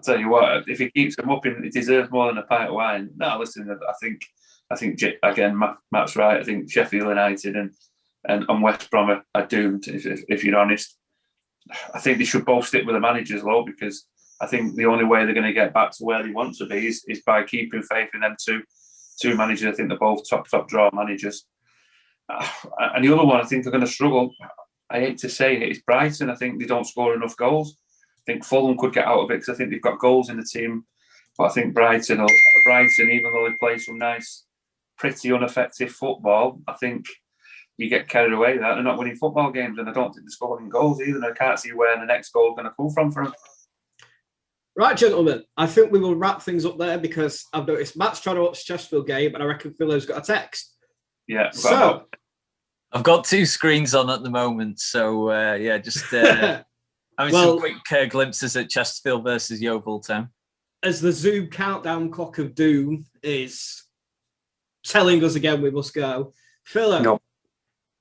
[SPEAKER 3] tell you what, if he keeps them up, he deserves more than a pint of wine. No, listen, I think again, Matt's right. I think Sheffield United and West Brom are doomed. If you're honest, I think they should both stick with the managers, though, because I think the only way they're going to get back to where they want to be is by keeping faith in them two managers. I think they're both top draw managers. And the other one I think are going to struggle. I hate to say it, is Brighton. I think they don't score enough goals. I think Fulham could get out of it because I think they've got goals in the team. But I think Brighton, even though they play some nice, pretty ineffective football, I think you get carried away with that. They're not winning football games, and I don't think they're scoring goals either. And I can't see where the next goal is going to come from for them.
[SPEAKER 1] Right, gentlemen, I think we will wrap things up there because I've noticed Matt's trying to watch the Chesterfield game and I reckon Philo's got a text.
[SPEAKER 3] Yeah.
[SPEAKER 1] So,
[SPEAKER 2] I've got two screens on at the moment. So, just having some quick glimpses at Chesterfield versus Yeovil Town.
[SPEAKER 1] As the Zoom countdown clock of doom is telling us again we must go. Philo,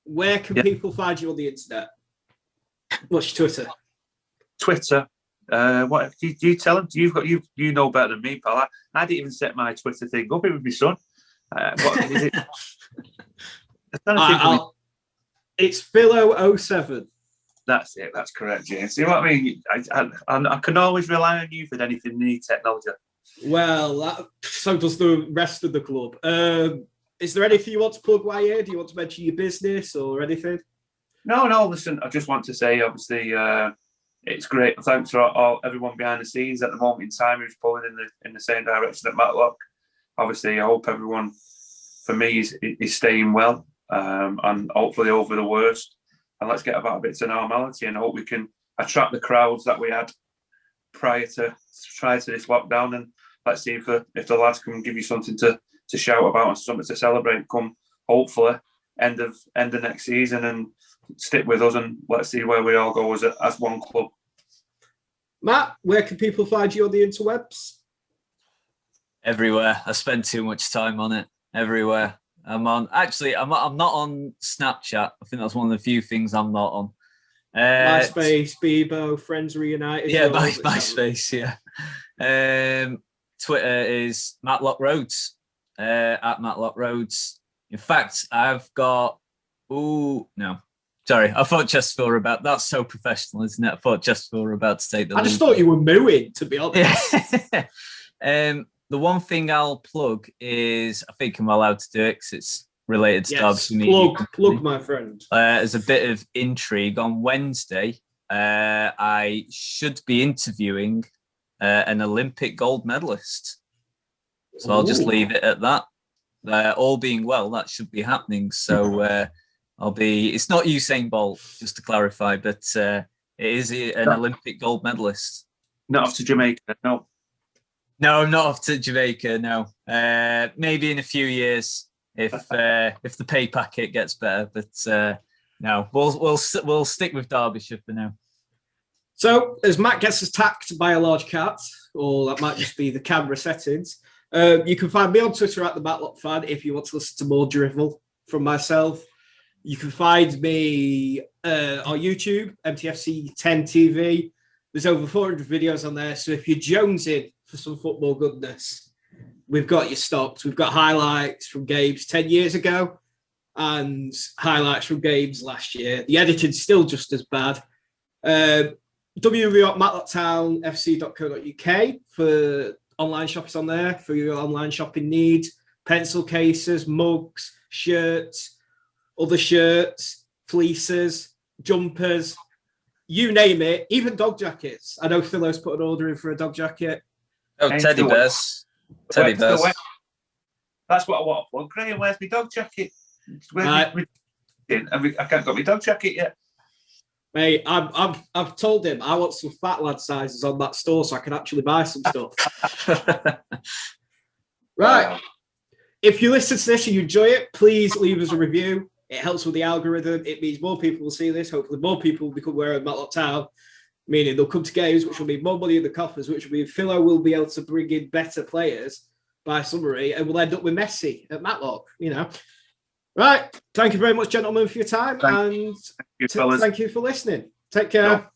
[SPEAKER 1] where can people find you on the internet? What's your Twitter?
[SPEAKER 3] Twitter. What do you tell them? You know better than me, pal. I didn't even set my Twitter thing up. It was my son. What is it?
[SPEAKER 1] It's Philo07.
[SPEAKER 3] That's it. That's correct, James. See what I mean? I can always rely on you for anything new technology.
[SPEAKER 1] Well, so does the rest of the club. Is there anything you want to plug while you're here? Do you want to mention your business or anything?
[SPEAKER 3] No. Listen, I just want to say, obviously, it's great. Thanks for everyone behind the scenes at the moment in time who's pulling in the same direction at Matlock. Obviously, I hope everyone, for me, is staying well and hopefully over the worst. And let's get about a bit to normality, and I hope we can attract the crowds that we had prior to this lockdown. And let's see if the lads can give you something to shout about and something to celebrate come hopefully end of next season, and stick with us and let's see where we all go as one club.
[SPEAKER 1] Matt, where can people find you on the interwebs?
[SPEAKER 2] Everywhere. I spend too much time on it. Everywhere. I'm on. Actually, I'm not on Snapchat. I think that's one of the few things I'm not on.
[SPEAKER 1] MySpace, Bebo, Friends Reunited.
[SPEAKER 2] Yeah, MySpace. Yeah. Twitter is Matlock Roads. At Matlock Roads. In fact, I've got. Oh no. Sorry, I thought Chesterfield were about. That's so professional, isn't it? I thought Chesterfield were about to take the.
[SPEAKER 1] I just thought you were mooing, to be honest.
[SPEAKER 2] Yeah. The one thing I'll plug is, I think I'm allowed to do it because it's related to Derby Media.
[SPEAKER 1] Plug, my friend.
[SPEAKER 2] As a bit of intrigue, on Wednesday, I should be interviewing an Olympic gold medalist. So I'll just leave it at that. All being well, that should be happening. So I'll be. It's not Usain Bolt, just to clarify, but it is an Olympic gold medalist.
[SPEAKER 3] Not off to Jamaica, no.
[SPEAKER 2] No, I'm not off to Jamaica. No, maybe in a few years if the pay packet gets better. But no, we'll stick with Derbyshire for now.
[SPEAKER 1] So as Matt gets attacked by a large cat, or that might just be the camera settings, you can find me on Twitter at the Matlock Fan if you want to listen to more drivel from myself. You can find me on YouTube, MTFC 10 TV. There's over 400 videos on there. So if you're jonesing for some football goodness, we've got you stocked. We've got highlights from games 10 years ago and highlights from games last year. The editing's still just as bad. www.matlocktownfc.co.uk for online shoppers on there for your online shopping needs. Pencil cases, mugs, shirts, other shirts, fleeces, jumpers, you name it, even dog jackets. I know Phillips put an order in for a dog jacket.
[SPEAKER 2] Oh, teddy bears. Teddy bears.
[SPEAKER 3] That's what I want. Well, Graham, where's my dog jacket? I can't got my dog jacket yet.
[SPEAKER 1] Mate, I've told him I want some fat lad sizes on that store so I can actually buy some stuff. Right. If you listen to this and you enjoy it, please leave us a review. It helps with the algorithm. It means more people will see this. Hopefully more people will become aware of Matlock Town, meaning they'll come to games, which will mean more money in the coffers, which will mean Philo will be able to bring in better players by summary, and we'll end up with Messi at Matlock, you know. Right. Thank you very much, gentlemen, for your time. Thank you for listening. Take care.